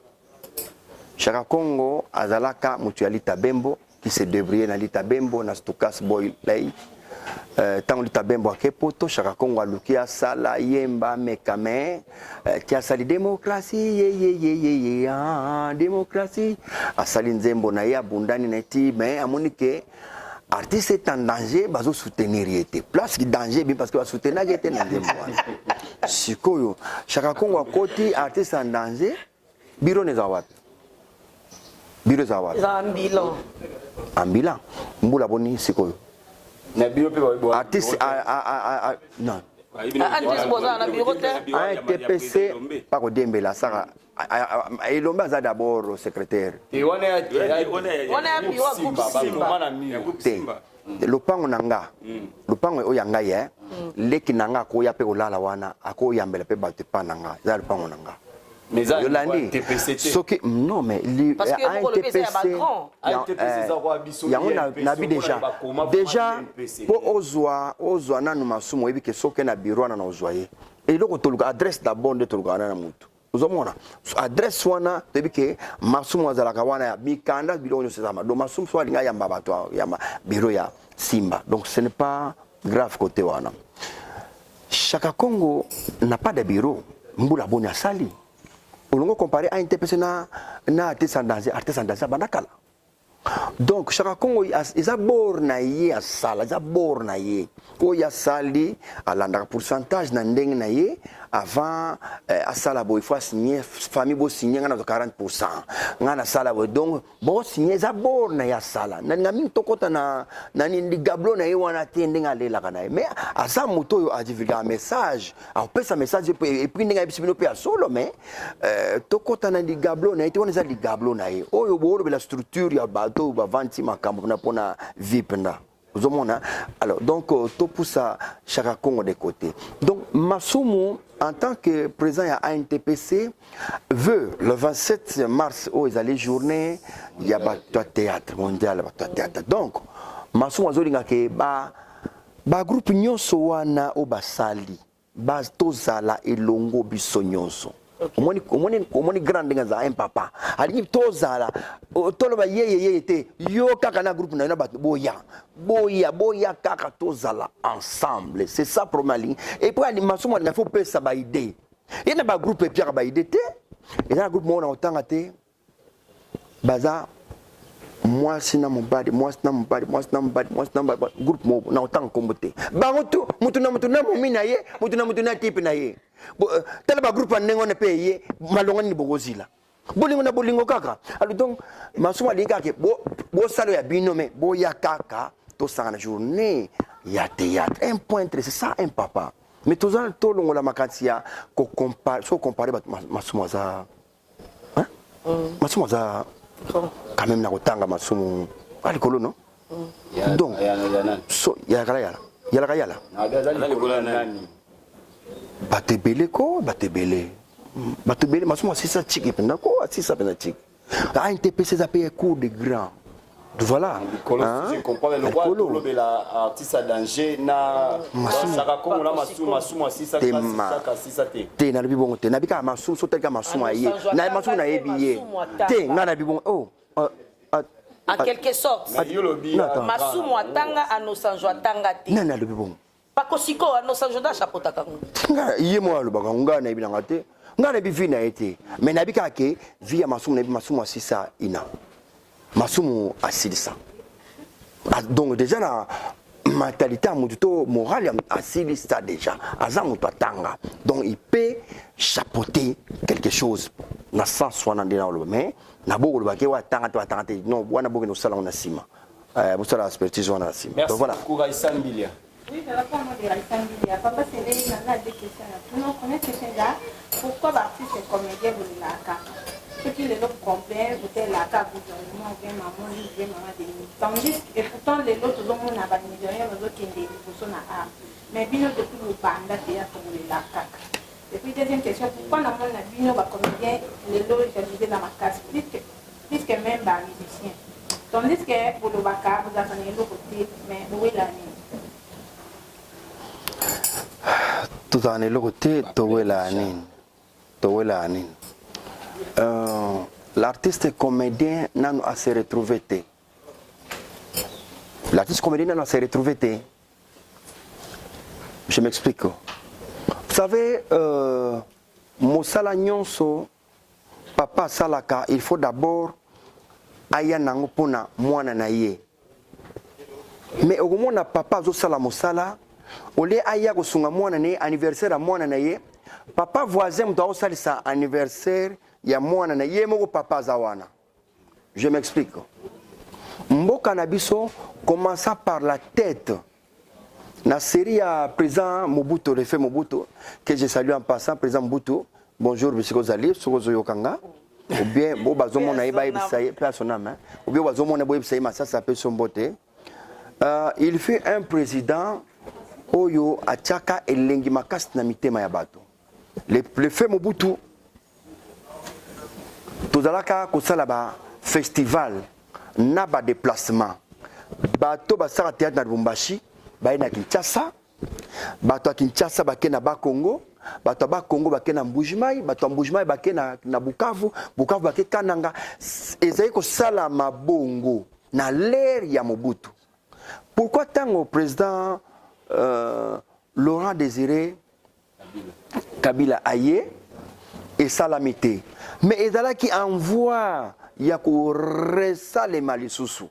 Chaka Congo azalaka mutualita Bembo qui se débrouille na lita Bembo na Stukas boy lay tant lita Bembo akepoto Chaka Congo alukia sala yemba mekame tia sali démocratie démocratie asali nzembo na ya bundani na ti mais amonike artiste est en danger bazo soutenir yete place qui danger bien parce que va soutenir yete na nzembo sikoyo Chaka Congo akoti artiste en danger biro ne zawati biro zawati ambulant mbula boni sikoyo na biro pe ba artiste non artiste boza na biro te TPC pas ko dembela saka Elomba za d'abord secrétaire et on est biro Simba lopango nanga lopango oyanga ye leki nanga ko ya pe olala wana ako yambela pe batte pa nanga za lopango nanga mais ça TPC non mais parce que pour le PC il y a déjà pour ozwa nanu masumo ebi ke soke na bureau na ozwaye et loko toluka adresse d'abord de toluka na mutu uzomona adresse wana ebi ke masumo azalaka wana ya mikanda biloko nyose zama do masumo so alinga ya mbabato ya bureau ya Simba donc ce n'est pas grave côté wana. Chaka Congo n'a pas de bureau mbula boni asali on comparé à NTPC na artiste en danger banakala donc Chaka Congo isa borna ye asala isa borna ye ko ya sali alanda pourcentage na ndenge na ye avant asala bo il faut signer famille bo signer ngana 40% ngana sala bo donc bo signer isa borna ya sala na ngami tokota na ndi gablo na ye wana tende ngalela kana mais asa moto yo a divulguer message a pesa message et puis ndenge bisibino pe solo mais tokota na ndi gablo na ye wana za ndi gablo na ye oyo bo la structure ya bato ba vanti makambo na pona vipenda uzomona alors donc tout pour ça Chaka Congo de côté donc Masumu en tant que président à ANTPC veut le 27 mars où ils allaient journée il y a bato théâtre mondial bato théâtre donc Masumu azolinga ke ba groupe nyonso wana o basali ba tozala elongo biso nyonso omoni grande nga za papa ali tozala toloba yeye te yo kaka na groupe na bato boya kaka tozala ensemble c'est ça problème et puis ali masumo na faut pesa ba idée et na ba groupe et pierre ba idée te et na groupe mo na otanga te baza moi sina mobadi groupe mo na otanga kombote bango tu mutu na momina ye mutu na type na ye tele ba groupe nengo ne paye malonga ni bogozila bolingo kaka alors donc masuma linga ke bo salo ya binome bo ya kaka to sanga na journée ya théâtre un point c'est ça un papa mais tous en to longo la makantia ko comparer masuma za hein masuma za quand même na kotanga masumu alikolo non donc so ya kala batebele masumu asisa chiki penda ko asisa penda chiki a NTPC za paye cours de grand voilà je comprends le roi de la artiste à danger na Chaka Congo la masumu asisa te na bibongo te na bika masumu so telka masumu aye na masumu na yebiye te ngana bibongo En quelque sorte. Mais yo lobi. Non, attends. Masumu atanga anosanjo atanga te. Nana le bon. Pakosiko anosanjo da chapota kango. Nga iye mo lo baka nga na bilanga te. Nga na bi vi na été. Mais na bi ka ke vi ya masumu na bi masumu asisa ina. Masumu asilisa. Donc déjà la mentalité à mututo morale asilisa déjà. Aza mutu atanga. Donc il peut chapeauter quelque chose. Na sens soit na ndina lo mais na boko lo baka wa tanga to atanga te. Non wana boko no sala on asima. Vous savez l'expertise on asima. Merci. Donc voilà. Kouraïssa Mbilia. Oui, je réponds au nom de Raïssa Mbilia. Papa, c'est là, il y a deux questions. Nous, première question là, pourquoi l'artiste et comédien vous la carte? Ceux qui les autres comprennent, vous êtes la carte, vous avez bien maman, bien maman de nous. Tandis et pourtant, les autres, tout le monde n'a pas de nigérien, les autres qui ont des discussions à art. Mais bien depuis le banda, théâtre, vous la carte. Et puis, deuxième question, pourquoi dans mon avis, nous, comédien, les autres, j'ai visé dans ma casse, plus que même les musiciens. Tandis que pour le baka, vous avez l'autre côté, mais où est la ligne? Tout en est côté Towela Anin. L'artiste comédien n'a pas se retrouvé. L'artiste comédien n'a pas se retrouvé. Je m'explique. Vous savez, Moussala Nyonso, Papa Salaka, il faut d'abord aya nango pona mwana na ye. Mais au moment où papa zo sala Moussala, ole aya ko sunga mwana ne anniversaire a mwana na ye, papa voisin mto osalisa anniversaire ya mwana na ye moko papa zawana. Je m'explique. Mboka na biso commença par la tête. Na série ya président Mobutu, le fait Mobutu, que je salue en passant, président Mobutu, bonjour monsieur Kozali, Sokozo Yokanga, ou bien, bon, bazomo na iba ibisaye, personnellement, ou bien, bazomo na iba ibisaye, ça s'appelle son beauté. Il fut un président, Oyo, Achaka, et Lengi Makas na mitema ya bato. Le fait Mobutu, tozalaka kosala ba festival, na ba déplacement, bato basara théâtre na Lubumbashi, ba na Kinshasa, bato a Kinshasa ba na ba Congo, bato ba Congo ba na Mbujimai, bato Mbujimai ba na Bukavu, Bukavu ba Kananga, ezali kosala mabongo na l'ère ya Mobutu. Pourquoi tant au président Laurent Désiré Kabila Aye et Salamité, mais ezala qui envoie ya ko resa le malisusu.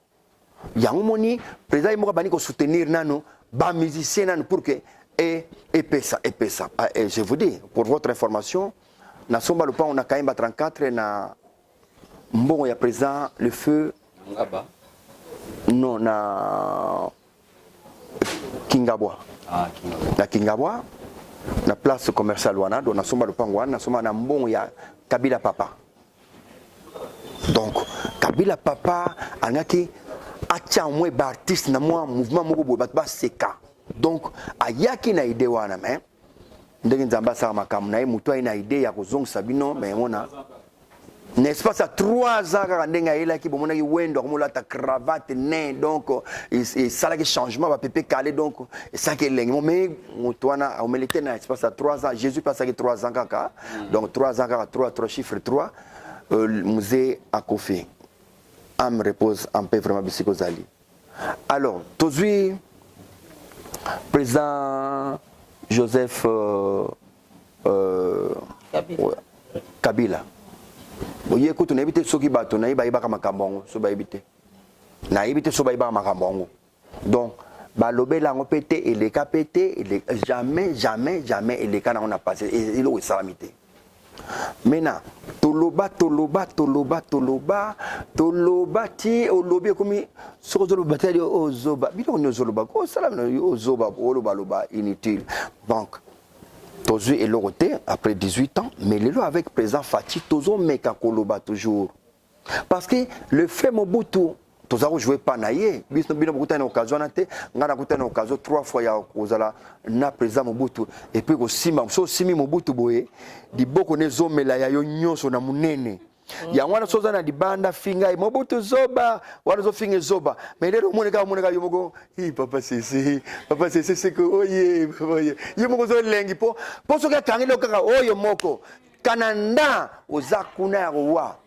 Yango moni président mo bani ko soutenir nano ba musicien nano pour que et pesa. Je vous dis pour votre information, na somba le pas on a quand même 34 na mbongo ya président le feu Ngaba. Non na Kingabwa. Na Kingabwa na place commerciale wana do na somba le pango na somba na mbongo ya Kabila papa. Donc Kabila papa angaki acha mwe ba artiste na moi mouvement moko bo ba seka. Donc ayaki na idée wana mais ndenge nzamba sa makamu na muto ina idée ya kozong sabino mais mona n'est-ce pas ça 3 ans quand ndenga ila ki bomona ki wendo komola ta cravate né donc et ça là que changement va pépé calé donc et ça que lengi mais muto wana au militaire n'est-ce pas ça 3 ans Jésus passe que 3 ans kaka donc 3 ans kaka 3 chiffre 3 musée à Kofi. Âme repose en paix vraiment Bisiko Zali. Alors, aujourd'hui, président Joseph Kabila. Vous écoutez, on a évité ce qui bat, on a évité Makambongo, so ba évité. Na évité so ba évité Makambongo. Donc, balobé la pété et les cas pété, jamais les cas on a passé et il est salamité. Maintenant, toloba ti olobi komi sozo batali ozoba bino nyozoloba ko salam ozoba oloba inutile. Donc tozu et l'oroté après 18 ans mais les lois avec président Fati tozo meka koloba toujours parce que le fait Mobutu tozako jouer pas naie bino beaucoup na occasion na te ngana kuta na occasion 3 fois ya kozala na président Mobutu et puis ko sima so simi Mobutu boye di boko ne zomela ya yo nyonso na munene ya wana soza na dibanda finga Mobutu zoba wana zo finga zoba mais lero moneka yo moko hi papa c'est que oye yo moko zo lengi po so ka kangelo kaka oyo moko kananda ozakuna ya wa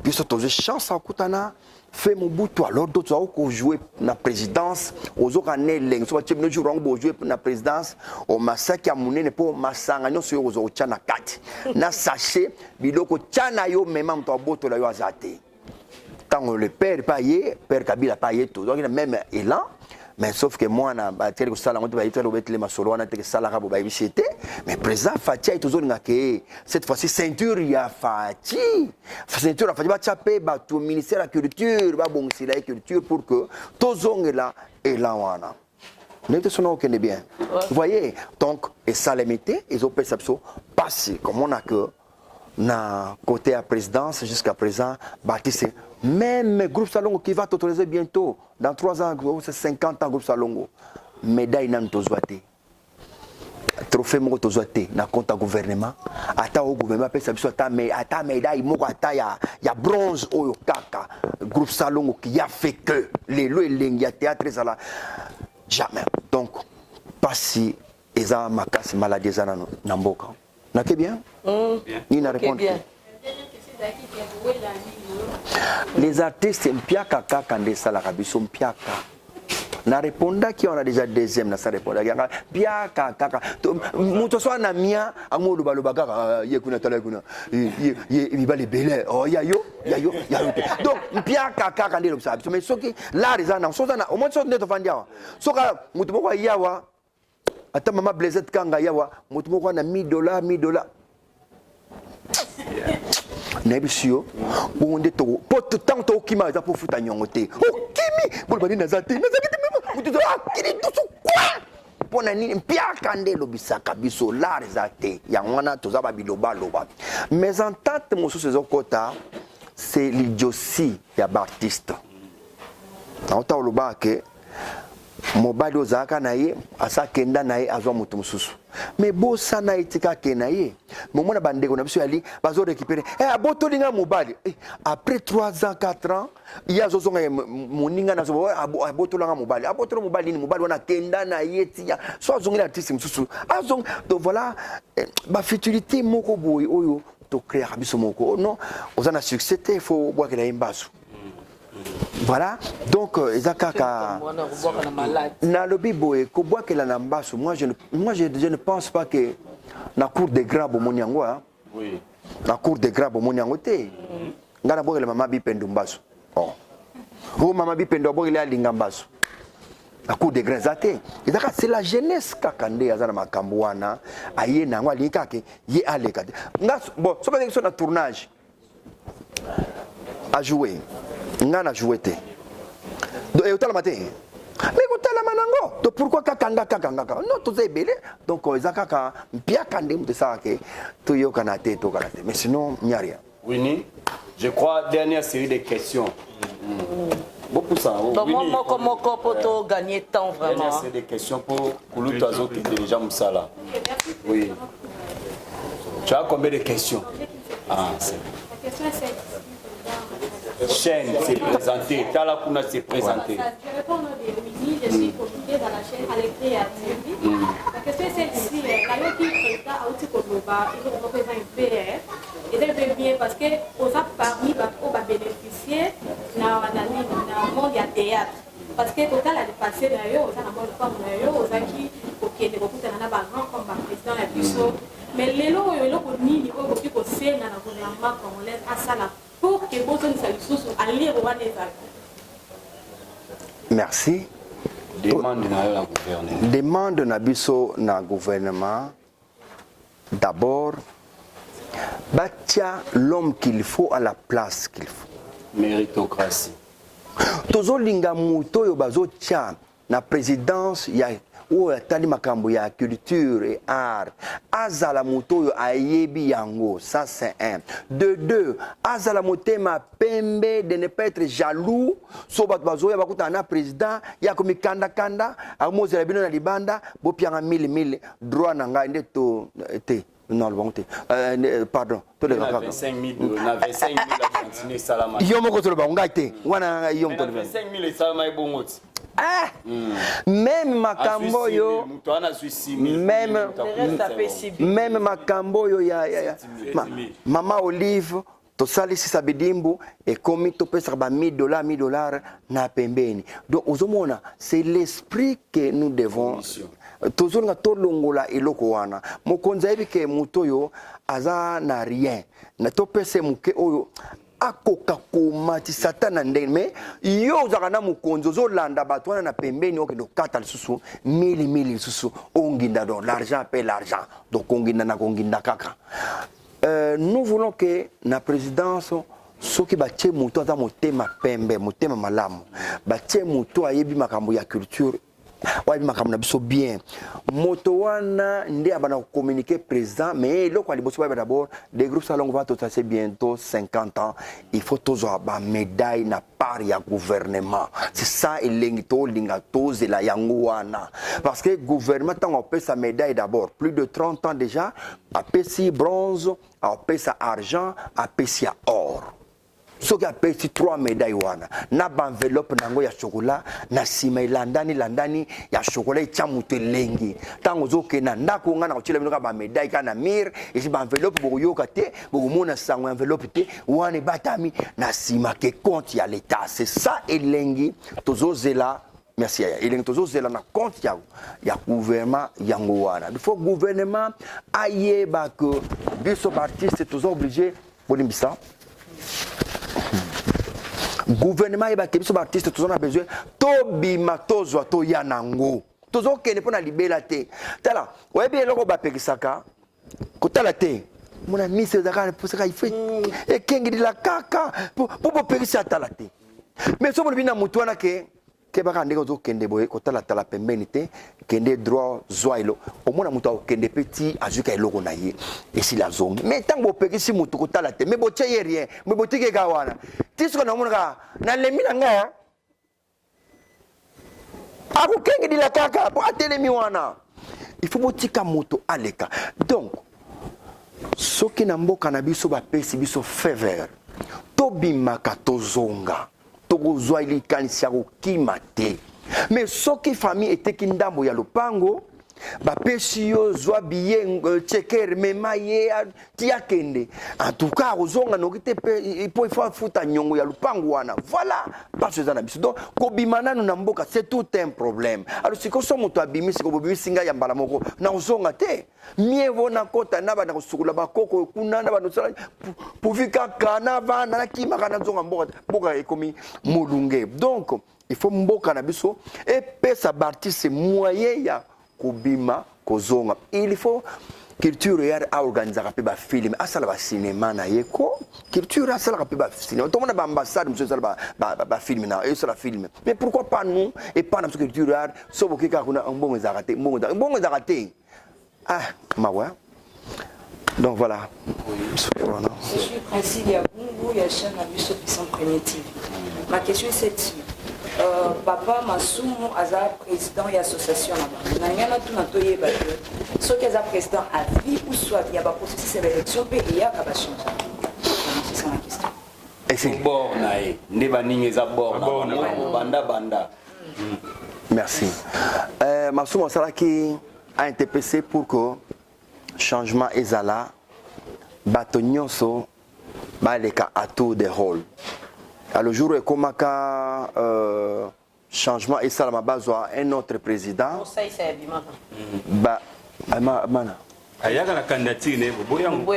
biso tozo chance akutana fait Mobutu alors d'autres ont joué na présidence aux autres années so tu jour on jouer na présidence au massacre ya munene po masanga nyoso yo zo chana kati na sachet biloko chana yo même to boto la yo azate tant le père payé père Kabila payé tout donc il a même élan. Mais sauf que moi, na bateli ko sala ngoto ba itelo betele masolo na te sala ka ba ibisete mais président Fatia toujours ngake cette fois-ci ceinture ya Fati ceinture ya Fati ba chapé ba tout ministère de la culture ba bongisi la culture pour que tozongela elawana n'était son nom est bien vous voyez donc et ça les mettait ils ont perception passé comme on a que na côté à présidence jusqu'à présent bâtissé même groupe Salongo qui va t'autoriser bientôt dans 3 ans c'est 50 ans groupe Salongo médaille nan tozoate trophée moko tozoate na compte à gouvernement ata au gouvernement pesa biso ata médaille moko ata ya bronze oyo kaka groupe Salongo qui a fait que les lois lengi théâtre ça jamais donc pas si eza makasi maladie za na mboka na ke bien ni na répondre les artistes mpiaka kaka ndesala kabiso mpiaka na réponda qui on a déjà deuxième na ça réponda mpiaka kaka muto so na mia amolu baloba kaka ye kuna tala kuna ye bibale belé oh yayo donc mpiaka kaka ndelo biso mais soki la rezana so na au moins so ndeto fandia soka muto moko yawa ata mama Blaisette kanga yawa muto moko na $1000 Nebisio, bon de to, pot tant au kima za pour futa nyongote. O kimi, bon bani nazate, nazate même, kiri tout quoi? Pona ni pia kande lobisaka biso la rezate. Ya wana tozaba biloba loba. Mais en tant mo sous kota, c'est l'idiotie ya Baptiste. Anta loba ke mobali ozaka na ye asakenda na ye azwa mutu mususu mais bosa na itika kena ye momona bandeko na biso yali bazo récupérer abotolinga mobali après 3 ans 4 ans ya zozonga moninga na zo abotolanga mobali ni mobali wana kenda na ye tia so azongela artiste mususu azong donc voilà ba futilité moko boy oyo to créer biso moko non ozana succès te faut boire que la imbasu. Voilà, donc Ezakaka na lobby boy ko bois que la nambasu moi je ne pense pas que na cour de grab moniango oui na cour de grab moniango te ngana boy le mama bipendo mbasu oh mama bipendo boy le alinga mbasu la cour de grab zate Ezaka c'est la jeunesse kakande azana makambo wana aye nango alinga ke ye aleka bon so pas que sur na tournage a jouer ngana jouete do e otala matin mais otala manango to pourquoi kakanga non to zebele donc ezaka ka mpia kande mute ça que to yo kanate to kanate mais sinon il n'y a rien. Winnie, je crois dernière série de questions. Beaucoup ça. Donc comment pour gagner temps vraiment. Dernière série de questions pour Kouloutou Azo qui est déjà Moussala. Oui. Tu as combien de questions? Ah, c'est. La question est celle. Chaîne s'est présentée, Talakuna s'est présentée. Je réponds au nom de Winnie, je suis communiquée dans la chaîne Allecté à TV. La question est celle-ci, la qui président a aussi Kodoba, il représente un PR. Et c'est bien parce que on a parmi on va bénéficier dans le monde du théâtre. Parce que quand on a dépassé d'ailleurs, on a un monde comme d'ailleurs, on a qui est beaucoup de grand comme président et puis ça. Mais les lots, ils ont mis au bout du conseil dans le gouvernement congolais à Salah. Pour que vous ayez aller au merci. Demande na biso na gouvernement d'abord batia l'homme qu'il faut à la place qu'il faut. Méritocratie. Tozolinga muto yo bazo tia na présidence ya ou tali makambo ya culture et art azala moto ayebi yango, ça c'est un. De deux, azala motema pembe de ne pas être jaloux so bat bazoya bakuta na président ya komi kanda kanda amozela bino na libanda bopianga 1000 droit na ngai ndeto te. Non, le bon côté. Pardon. On a 25 000 à continuer Salama. Yomo koto ba ngate. Wana yom to. 25 000 et Salama est bon. Même makambo yo. Même makambo yo ya Mama Olive tosalisi sa bidimbu ekomi topesaka ba $1000 na pembeni. Donc ozomona c'est l'esprit que nous devons tozolinga tolongola eloko wana. Mokonzi ayebi ke moto oyo aza na rien na topese moke oyo akoka komatisa ta na ndenge me yo ozalaka na mokonzi ozolanda bato wana na pembeni okende okata lisusu mili lisusu onginda. Donc l'argent appelle l'argent, donc onginda na konginda kaka. Nous voulons que la présidence soki batie moto aza motema pembe motema malamu batie moto ayebi makambo ya culture wayebi makambo na biso bien moto wana nde abana communiquer président mais eloko ya liboso bayebi d'abord des groupes salongo va totasser bientôt 50 ans. Il faut tozwa ba médaille na part ya gouvernement. C'est ça elengi tolinga tozela yango wana parce que gouvernement tant on paie sa médaille d'abord plus de 30 ans déjà apesi bronze apesa argent apesi or. Ce qui a payé 3 médailles wana na enveloppe nango ya chocolat na sima landani ya chocolat chamuto lengi tango zoke na ndako nga na kochela binoka ba médaille kana mir et si ba enveloppe boyoka te bokomona sango enveloppe te wana batami na sima ke compte ya l'état. C'est ça elengi tozozela. Merci ya elengi tozozela na compte ya gouvernement yango wana. Il faut gouvernement ayeba que biso artiste tozo obligé bolimbisa gouvernement et biso artiste tous on a besoin to bima tozwa to yanango tozo kene pona libela te tala oyebi eloko ba pekisaka kotala te mona mise zakana posaka il fait et kengi la kaka pour pekisa tala te mais so bina mutu wana ke baka ndeko zo kende boye kotala tala pembeni te kende droit zoilo omona mutu akende petit azuka eloko na ye esi la zone mais tango pekisi mutu kotala te mais botie rien mais botike ga wana tisko na mona na lemi na nga ako kengi dila kaka po atelemi wana il faut botika moto aleka. Donc soki na mboka na biso ba pesi biso faveur to bimaka tozonga tozwa ili kanisa ko kimate mais soki famille eteki ndambo ya lupango ba pesi yo zwa bien checker memaye tia kende en tout cas ozonga nokite pe po il faut futa nyongo ya lupango wana voilà parce que ça na biso donc ko bimana na mboka c'est tout un problème. Alors si ko so moto abimisi ko bimisi nga ya mbala moko na ozonga te mieux vaut na kota na ba na kusukula ba koko kuna na ba no sala pour vika kana va na kimaka na zonga mboka ekomi molunge. Donc il faut mboka na biso et pesa bâtisse moyen ya kubima kozonga. Il faut culture ya organiser pe ba film asala ba cinéma na yeko culture asala pe ba cinéma to mona ba ambassade monsieur sala ba film na et sala film mais pourquoi pas nous et pas notre culture ya so bokika kuna mbongo za raté ah mawa. Donc voilà. Je suis Principe Yabungu, ya chaîne Abisso Puissant Premier TV. Ma question est celle-ci. Papa Masumu aza président de l'association là-bas. Il y a tout notre yéba. Ceux qui sont président à vie ou soit il y a pas processus d'élection puis il y a qu'à changer. C'est ça ma question. Et c'est bon nae. Ne baninge za bon banda. Merci. Masumu Salaki a interpellé pour que changement ezala bato nyonso baleka à tour de rôle. Alors le jour où komaka changement et ça la base un autre président ba mana ayaka na candidature ne boyango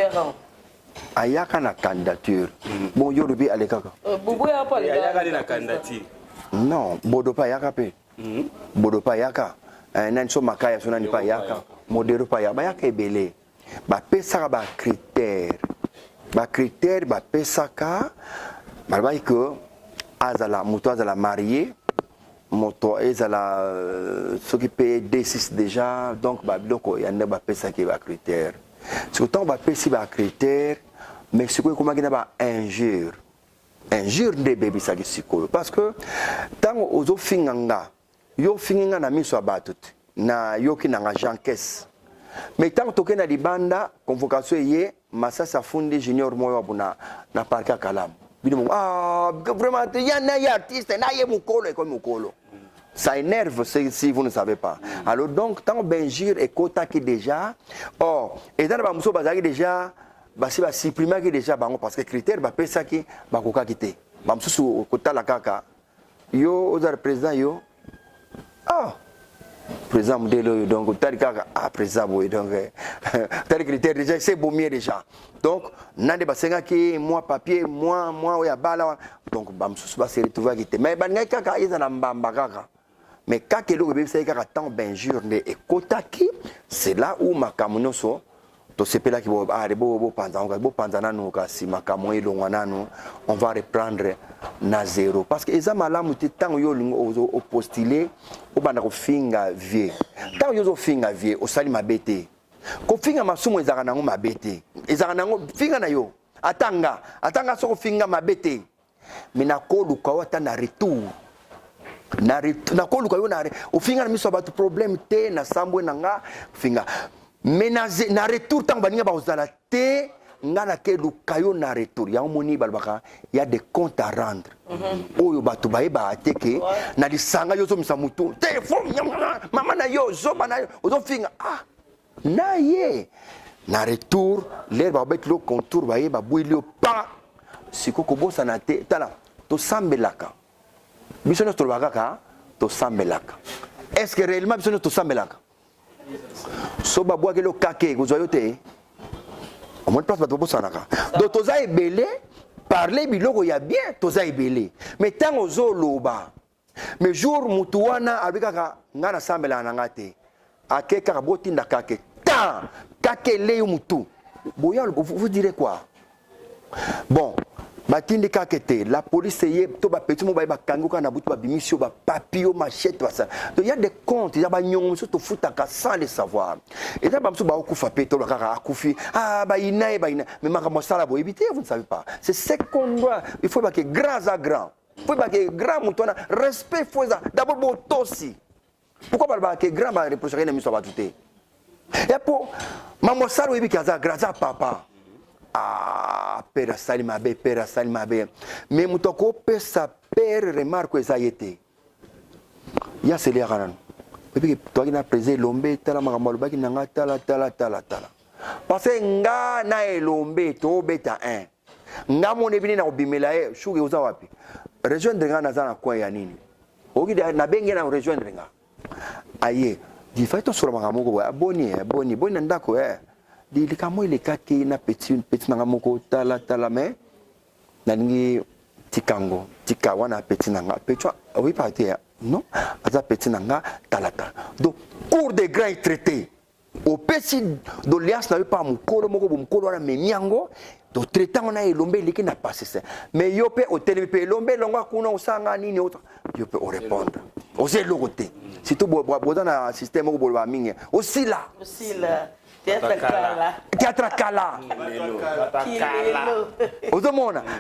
ayaka na candidature bon yorubi alekaka Bubuya pa ayaka na candidature non bodopa ayaka pe bodopa ayaka nani so makaya so nani pa ayaka modero pa ayaka ebele ba pesaka ba critère ba pesaka malgré que azala moto azala marié moto ezala s'occuper D6 déjà donc ba biloko ya ne ba pesa ki ba critère surtout ba pesi ba critère mais c'est quoi comment gina ba injure de bébé ça ki parce que tango ozo finganga yo finginga na miso abatut na yoki na Jean Caisse mais tango toke na libanda convocation ye Masasa Fundi junior moyo abuna na parc à Kalam. Ah, vraiment, il y a un artiste, il y a un comme Mukolo. Ça énerve si vous ne savez pas. Alors donc, tant Benjir et Kota qui déjà, or, et dans le Bamousso Bazaki déjà, basi ba supprimer ki déjà bango parce que critère ba pesa ki ba koka kité ba msusu kotala kaka yo ozar président yo président modèle donc tari kaka président boy donc tari critère déjà c'est beau mieux déjà donc nande ba senga ki moi papier moi oya bala donc ba msusu ba se retrouver kité mais ba ngai kaka iza na mbamba kaka mais kaka lo be se kaka temps benjour ne ekotaki c'est là où makamuno so to sepela ki bo panza no kasi makamo elongwa nanu on va reprendre na zéro parce que eza malamu te tango yo lingo o postuler o banda ko finga vie tango yo zo finga vie o sali mabete ko finga masumo ezaka nango mabete ezaka nango finga na yo atanga so ko finga mabete mina ko luka wata na retour na ko luka yo na o finga na miso ba problème te na sambwe nanga finga mais na retour tant baninga ba ozala te ngana ke lukayo na retour ya moni balbaka il y a des comptes à rendre oyo batu baeba ateke na lisanga yo zo misa mutu téléphone mama na yo zo bana ozo finga na ye na retour l'air ba bet lo contour baeba builio pa siko ko bosa na te tala to sambelaka biso no to bagaka to sambelaka est-ce que réellement biso no to sambelaka so babwa ke lo kake ko zoyo te au moins place bato bosanaka donc toza ebele parler biloko ya bien toza ebele mais tango zo loba mais jour mutu wana abikaka ngana sambela na ngate akeka botinda kake ta kake le mutu boya vous direz quoi bon batindi kakete la police y to ba petit mo ba kanguka na butu ba bimisio ba papio machette ba ça donc il y a des comptes il y a ba nyongo so to futaka sans le savoir et ça ba mso ba okufa peto la kaka akufi ba ina mais makamo sala bo éviter vous ne savez pas c'est ce qu'on doit il faut ba que grand à grand faut ba que grand mutona respect faut ça d'abord bo tosi pourquoi ba que grand ba reprocher na miso ba tuté et pour mamo sala bo éviter za grand za papa pera salima be mais mutoko pesa père remarque ezayete ya sele kanan bébé toi qui na présé lombe tala makamalo baki nanga tala parce que nga na elombe to beta 1 nga mone bini na obimela shuge uza wapi rejoindre nga na zana kwa ya nini oki na benge na rejoindre nga aye di faito sur makamoko boni ndako di likamo ile kaki na petit nanga moko tala mais nalingi tika wana petit nanga petwa oui pas non aza petit nanga tala donc cours de grands traités au petit d'olias na pas mukolo moko mukolo wana memiango do traitant na elombe liki na passer mais yo pe hotel pe elombe longa kuna usanga nini autre yo pe répondre aussi logoté surtout boda na système ko bolwa mingi aussi là Théâtre Kala.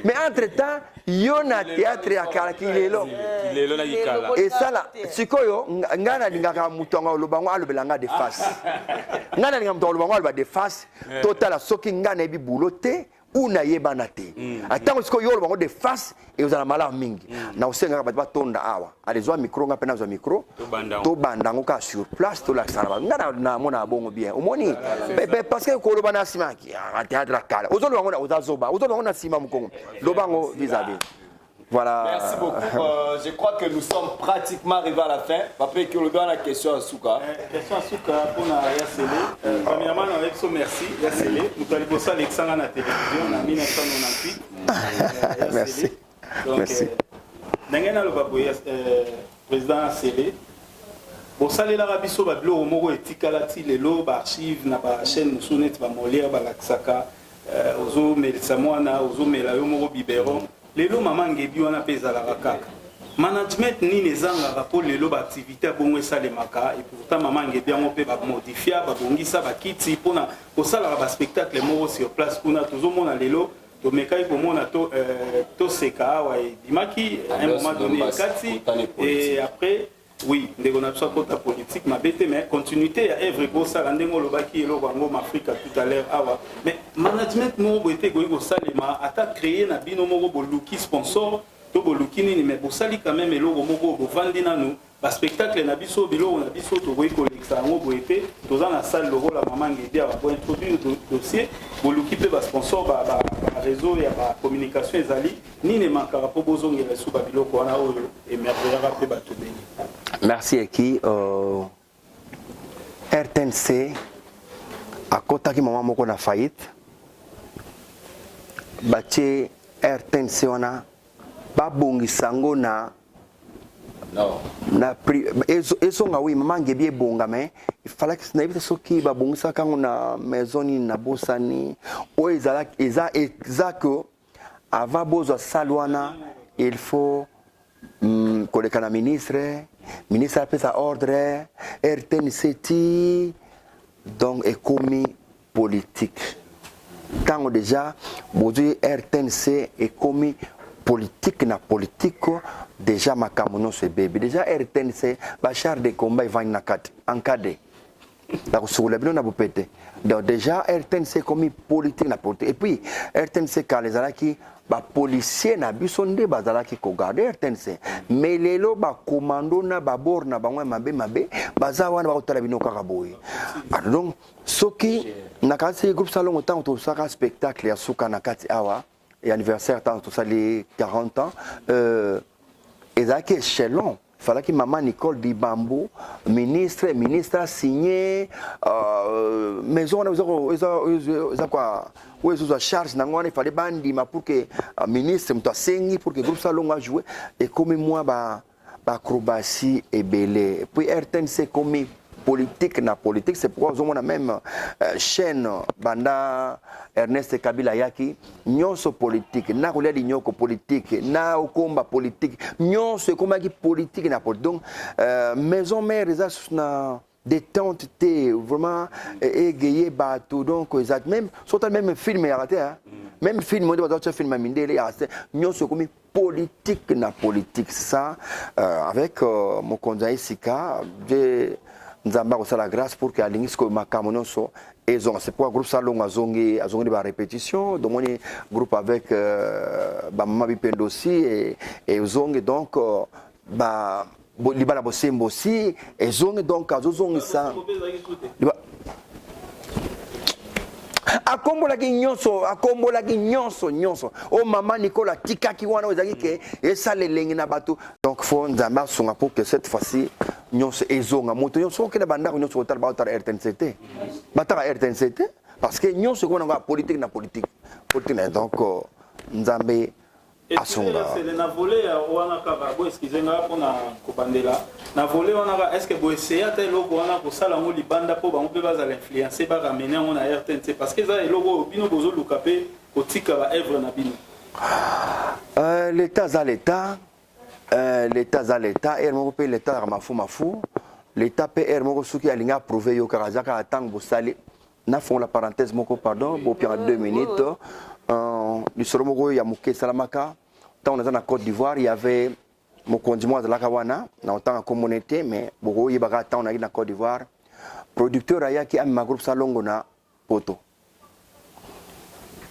Mais entre-temps, il y a un théâtre Kala qui est là. Et ça là, c'est quoi yo? Ngana ngaka mutonga olobango alobelanga de face. Ngana ngam to olobango alba de face. Total soki ngana ebi bouloté ou na yebana te. Atango siko yo olobango de face et vous allez malheur mingi. Na osenga ba tonda awa. Allez micro nga pena zo micro. To bandango ka sur place to la sala. Ngana na mona bongo bien. Omoni parce que ko lobana sima ki a théâtre Kala. Ozolo bango na ozazoba. Ozolo bango na sima mukongo. Lobango vis-à-vis. Voilà. Merci beaucoup. Je crois que nous sommes pratiquement arrivés à la fin. Papa, qui le donne la question à Souka. Question à Souka pour Yassele. Premièrement, on va dire merci. Yassele. Nous allons bosser Alexandre à la télévision en 1998. Merci. Donc, merci. Nangena le babouye président Yassele. Bosale la rabiso bablo omoro etikalati lelo ba archive na ba chaîne musunet ba molière ba laksaka ozo melisamwana ozo melayo moro biberon. Lelo maman ngebi wana peza la kaka management ni nezanga rapport lelo ba activité bongo salemaka et pourtant maman ngebi ngo pe ba modifier ba bongisa ba kiti pona ko sala ba spectacle moro sur place kuna tozo mona lelo to mekai ko mona to seka wa dimaki à un moment donné kati et après oui ndeko na tso kota politique ma bête mais continuité à œuvre ko sala ndengo lobaki elo bango Afrika tout à l'heure awa mais management mo boité ko salema ata créer na bino moko boluki sponsor to boluki nini mais bosali quand même elo moko bo vandi nanu ba spectacle na biso bilo na biso to boy collecta ngo boyete toza na salle logo la maman ngedi a ba introduire dossier boluki pe ba sponsor ba réseau ya ba communication ezali ni ne makara po bozongela su ba biloko wana oyo emerveillera pe ba tobeni. Merci Eki. RTNC a kotaki maman moko na faillite batie RTNC wana babongisa ngo na ezonga oui maman ngebi ebonga mais il fallait que nayebi soki babongisaka ngo na maison nini na bosani oyo eza que avant bozwa sale wana il faut koleka na ministre apesa ordre RTNC ti donc ekomi politique ntango déjà bozwi RTNC ekomi politique na politique déjà makambo nyonso ebebe déjà RTNC bachar de combat evandi na kati encadré na kosukola bino na bopete donc déjà RTNC ekomi politique na politique et puis RTNC kala ezalaki bapolisier na biso nde bazalaki kogarde RTNC mais lelo bakomando na babor na bango mabe baza wana bakotala bino kaka boye donc soki na kati groupe salon ntango tosaka spectacle ya suka na kati awa et anniversaire tant tout ça les 40 ans ezalaki échelon fallait que maman Nicole Dibambo ministre a signé maison on quoi ouais charge il fallait bandima pour que ministre mto asengi pour que groupe salon a joué et comme moi ba acrobatie et belé puis RTNC comme politique na politique c'est pourquoi on a même chaîne banda Ernest Kabila yaki nyonso politique na kolia di nyoko politique na okomba politique nyonso ekoma ki politique na politique donc maison mère eza na détente té vraiment égayé bateau donc exact même surtout même film ya raté hein même film on doit film mindele ya nyonso komi politique na politique ça avec mon konza Sika Nzamba ko la grâce pour que alingis ko makamono so ezonga c'est pourquoi groupe salon azongi ba répétition donc on est groupe avec ba mama bipendo aussi et ezongi donc ba libala bosembo aussi ezongi donc azongi ça akombola ki nyonso o mama Nicolas tikaki wana ozaki ke esale lengi na bato donc faut Nzamba songa pour que cette fois-ci nyonso ezonga moto nyonso ke na bandako nyonso otala ba otala RTNC bataka RTNC parce que nyonso ko na politique na politique donc Nzambe asonga c'est na volé wana ka ba excusez nga pona ko bandela na volé wana est-ce que bo essayer ata loko wana ko sala ngo libanda po ba mpe baza l'influencer ba ramener on na RTNC parce que ça loko bino bozo lukape ko tika ba œuvre na bino l'état et mon pays l'état mafu l'état PR moko suki alinga prouver yo karazaka atang bo sali na fond la parenthèse moko pardon bo pia 2 minutes du solo moko ya muke salamaka tant on est en Côte d'Ivoire il y avait mon condiment de la kawana na autant en communauté mais boko yebaka tant on a na Côte d'Ivoire producteur ayaki am ma groupe salongo na poto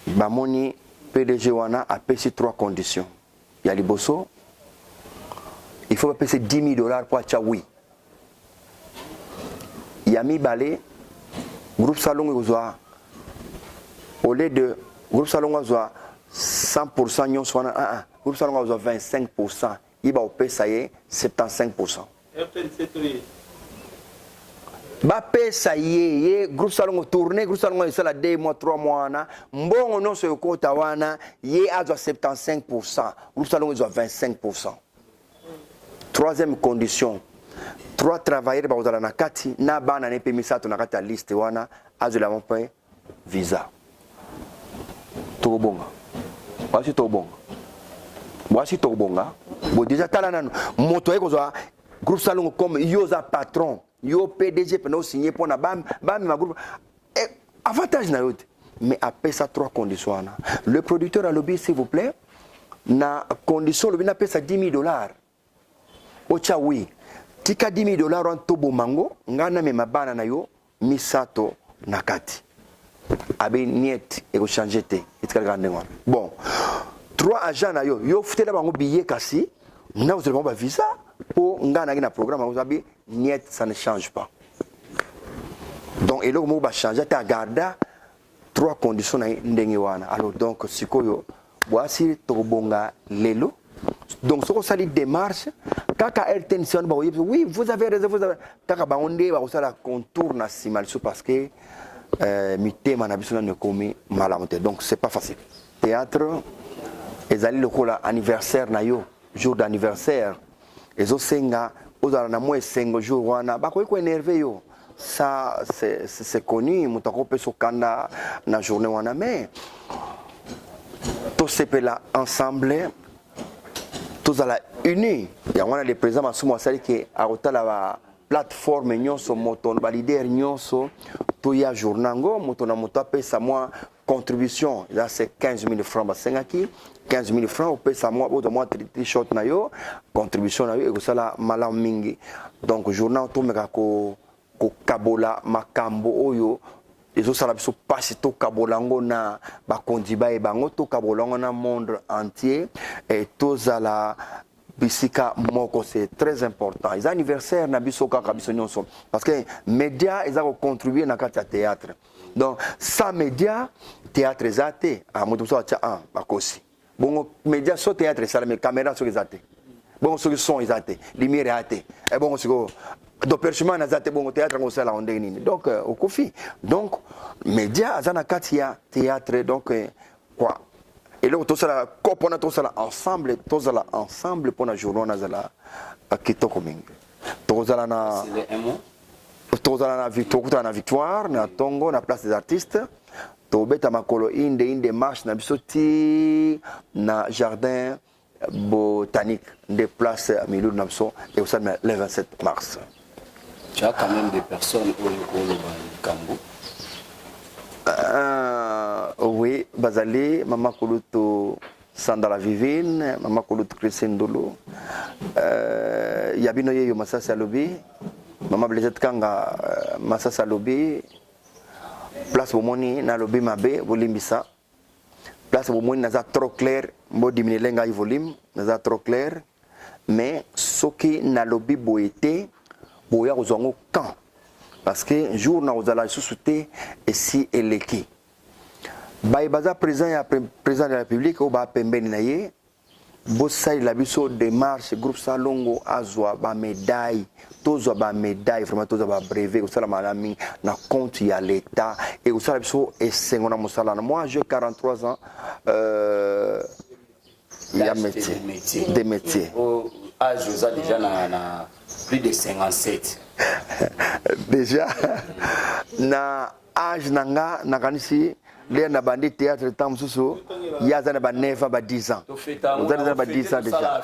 bamoni PDG wana a payé 3 conditions il y a liboso il faut payer $10,000 pour Tchaoui. Yami Balé, groupe Salon Ozoa, au lieu de groupe Salon Ozoa 100%, nous sommes groupe Salon Ozoa 25%, il va payer ça y est 75%. Bape ça y est, groupe Salon tourné, groupe Salon est là 2 mois, 3 mois, bon non c'est au côté wana, y a 75%, groupe Salon Ozoa 25%. Troisième condition, 3 travailleurs bazala na kati na bana ne pemisato na kati liste wana azula mpe visa. Tobonga. Wasi tobonga. Bo déjà tala nanu moto ekozwa groupe salon comme yoza patron, yo PDG peno signé pour na bam ma groupe avantage na yote. Mais après ça 3 conditions wana. Le producteur a lobby s'il vous plaît na condition le bina pesa $10,000. Ocha oui tika $10,000 en tobo mango ngana me mabana na yo misato nakati abe niet e ko changer te itika grande ngwana bon 3 agents na yo futela bango billet kasi na vous ba visa pour ngana na programme vous avez niet ça ne change pas. Donc et là on va changer ta garda trois conditions na ndenge wana. Alors donc sikoyo voici tobonga lelo. Donc ce qu'on s'allie démarche kaka RTNC on oui vous avez raison vous avez kaka ba onde ba osala contour na simalso parce que mitema na biso na komi malamote. Donc c'est pas facile. Théâtre ezali lokola anniversaire na yo jour d'anniversaire ezo senga ozala na moi 5 jours wana ba ko énervé yo. Ça c'est connu mutako peso kanda na journée wana mais tous ces là ensemble tous à la unis il y a les présidents masumo asali que a otala la plateforme nyonso moto ba leader nyonso to ya journango moto na moto apesa moi contribution là c'est 15 000 francs basengaki 15 000 francs au pesa moi au moins t-shirt na yo contribution na yo et ça mala mingi donc journal to meka ko kabola makambo oyo ezo sala biso pasi to kabolango na bakondiba e bango to kabolango na monde entier et tozala bisika moko c'est très important. Les anniversaires na biso kaka biso nyonso parce que média ils ont contribué na kati ya théâtre. Donc sans média théâtre ezate a moto so acha bakosi. Bon média so théâtre ça mais caméra so ezate. Bon so son ezate, lumière ezate. Et bon so donc perchement na zate bon théâtre ngo sala onde nini. Donc au kofi. Donc média azana kati ya théâtre donc quoi et là tout ça copona tout ça ensemble pour la journée nazala kitoko mingi tout ça na victoire na victoire na tongo na place des artistes to beta makolo inde marche na bisoti na jardin botanique des places Milou Namso et aussi le 27 mars. Tu as quand même des personnes au Kambo. Oui, Bazali, Maman Koluto Sandra Vivine, Maman Koluto Christine Dolo, Yabino Yeyo Massasa Lobby, Maman Blazet Kanga Massasa Lobby, Place Bomoni na Lobby Mabe, Volimbisa, Place Bomoni Naza trop clair, Mo diminuer lenga volume, Naza trop clair, mais ce qui na Lobby Boete, Boya Ozongo quand. Parce que un jour, nous allons soutenir et si elle est qui. Baïbaza président de la République, au bas pembeni naye, bossai la biso démarche groupe Salongo azwa ba médaille, tozo ba médaille, vraiment tozo ba brevet, au sala malami na compte ya l'État et au sala biso et sengona musala. Moi j'ai 43 ans, il y a des métiers. Âge déjà na plus de 57. Déjà na âge nanga nakanisi les na bandi théâtre tam susu ya za na ba 9 ans ba 10 ans. Vous avez ba 10 ans déjà.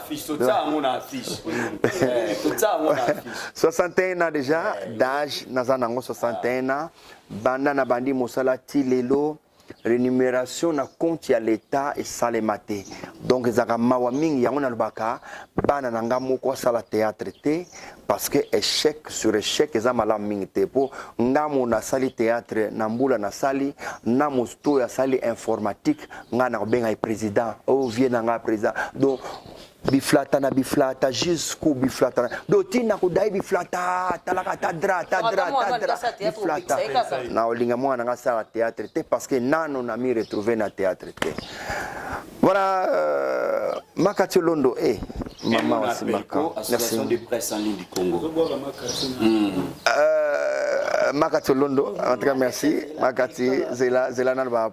61 ans déjà d'âge na za nango 61 ans banda na bandi mosala tilelo rémunération na compte ya l'État et salemate. Donc ezaka mawa mingi yango na lubaka bana nanga moko sala théâtre te parce que échec sur échec ezamala mingi te po ngamo na sali théâtre na mbula na sali na mosto ya sali informatique nga na benga président o vie na nga président donc biflata na biflata jusqu'au biflata do tina ko dai biflata talaka tadra biflata na olinga mwana nga sala théâtre te parce que nano na mi retrouver na théâtre te voilà Makati Londo maman aussi association de presse en ligne du Congo. Makati Londo en tout cas merci Makati zela na ba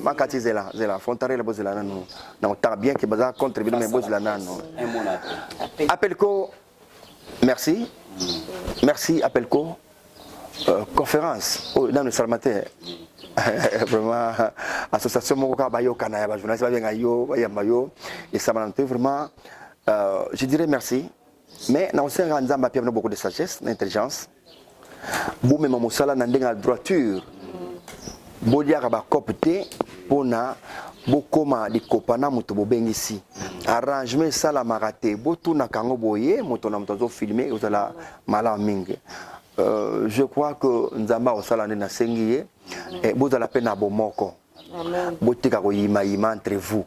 Makati zela fontare la bozela nanu na autant bien que baza contribuer mais bozela nanu Apelco merci Apelco conférence dans le Salmatin vraiment association mokoka bayo kana ya ba journaliste ba benga yo ba yamba yo et ça m'a vraiment je dirais merci mais na aussi nzamba pia beaucoup de sagesse d'intelligence boumé mamosala na ndenga droiture bodiaka ba copte pona bokoma likopana moto bobengisi arrangement sala marate botuna kango boye moto na moto zo filmer ozala mala mingi. Je crois que nzamba osala na sengiye et bozala pe na bomoko botika ko yima entre vous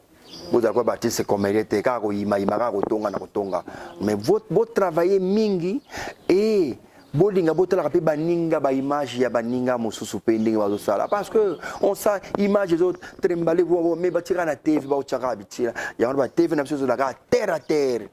vous avez bâti ce comédien te ka ko ima kaka kotonga na kotonga mais votre travailler mingi et bolinga botala pe baninga ba image ya baninga mosusu pe ndenge bazosala parce que on sa image des autres trembale vo mais batira na TV ba uchaka bitira ya ba TV na biso la terre à terre.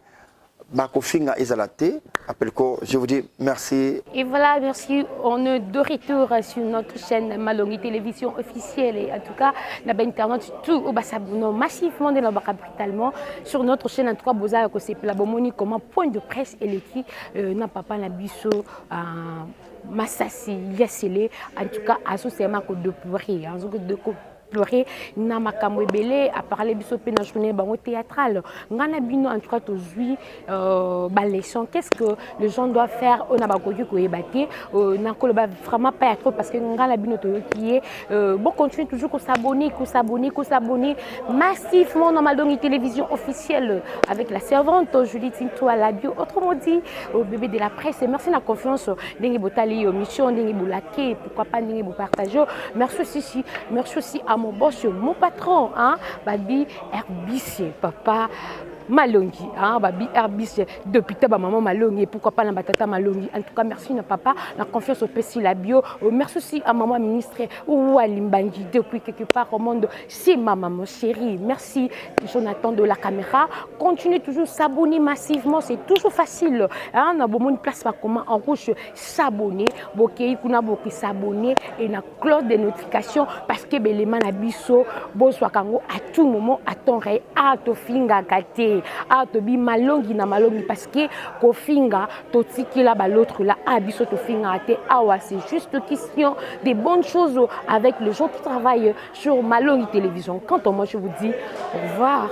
Makofinga Ezalate, Apelko, je vous dis merci. Et voilà, merci. On est de retour sur notre chaîne Malongi Télévision officielle. Et en tout cas, la internet tout au Bassabuno massivement de la brutalement sur notre chaîne en tout cas Boza c'est la bomoni comment point de presse et l'équipe n'a pas la biso Massassi Yassele en tout cas associément de pleurer de pleurer na makambo ebele a parler biso pe na journée bango théâtrale ngana bino en tout cas aujourd'hui ba leçon qu'est-ce que les gens doivent faire on a ba koki ko ebate na ko ba vraiment pas trop parce que ngana bino to qui est bon continuer toujours qu'on s'abonner massivement dans Malongi Télévision officielle avec la servante Julie Tinto à la bio autrement dit au bébé de la presse merci la confiance ndenge botali mission ndenge bolake pourquoi pas ndenge bo partager merci aussi à mon boss, mon patron, hein, Babi Herbissier, papa Malongi, hein, Babi Herbissier, depuis ta maman Malongi, pourquoi pas la batata Malongi. En tout cas, merci à papa, la confiance au Pessi la bio. Merci aussi à maman ministre ou à Limbangi, depuis quelque part au monde. C'est ma maman chérie. Merci Jonathan de la caméra. Continuez toujours s'abonner massivement, c'est toujours facile. Hein, on a beaucoup de place par comment en rouge s'abonner, bokei kuna boki s'abonner et la cloche de notification parce que les man abisso bonsoir kango à tout moment à ton ré à to finga gâté à to bi malongi na malongi parce que ko finga to tikila ba l'autre là abisso to finga té awa c'est juste question des bonnes choses avec les gens qui travaillent sur Malongi Télévision. Quant à moi je vous dis au revoir.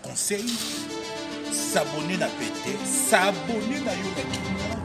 Conseil, s'abonner na pété, s'abonner na yo na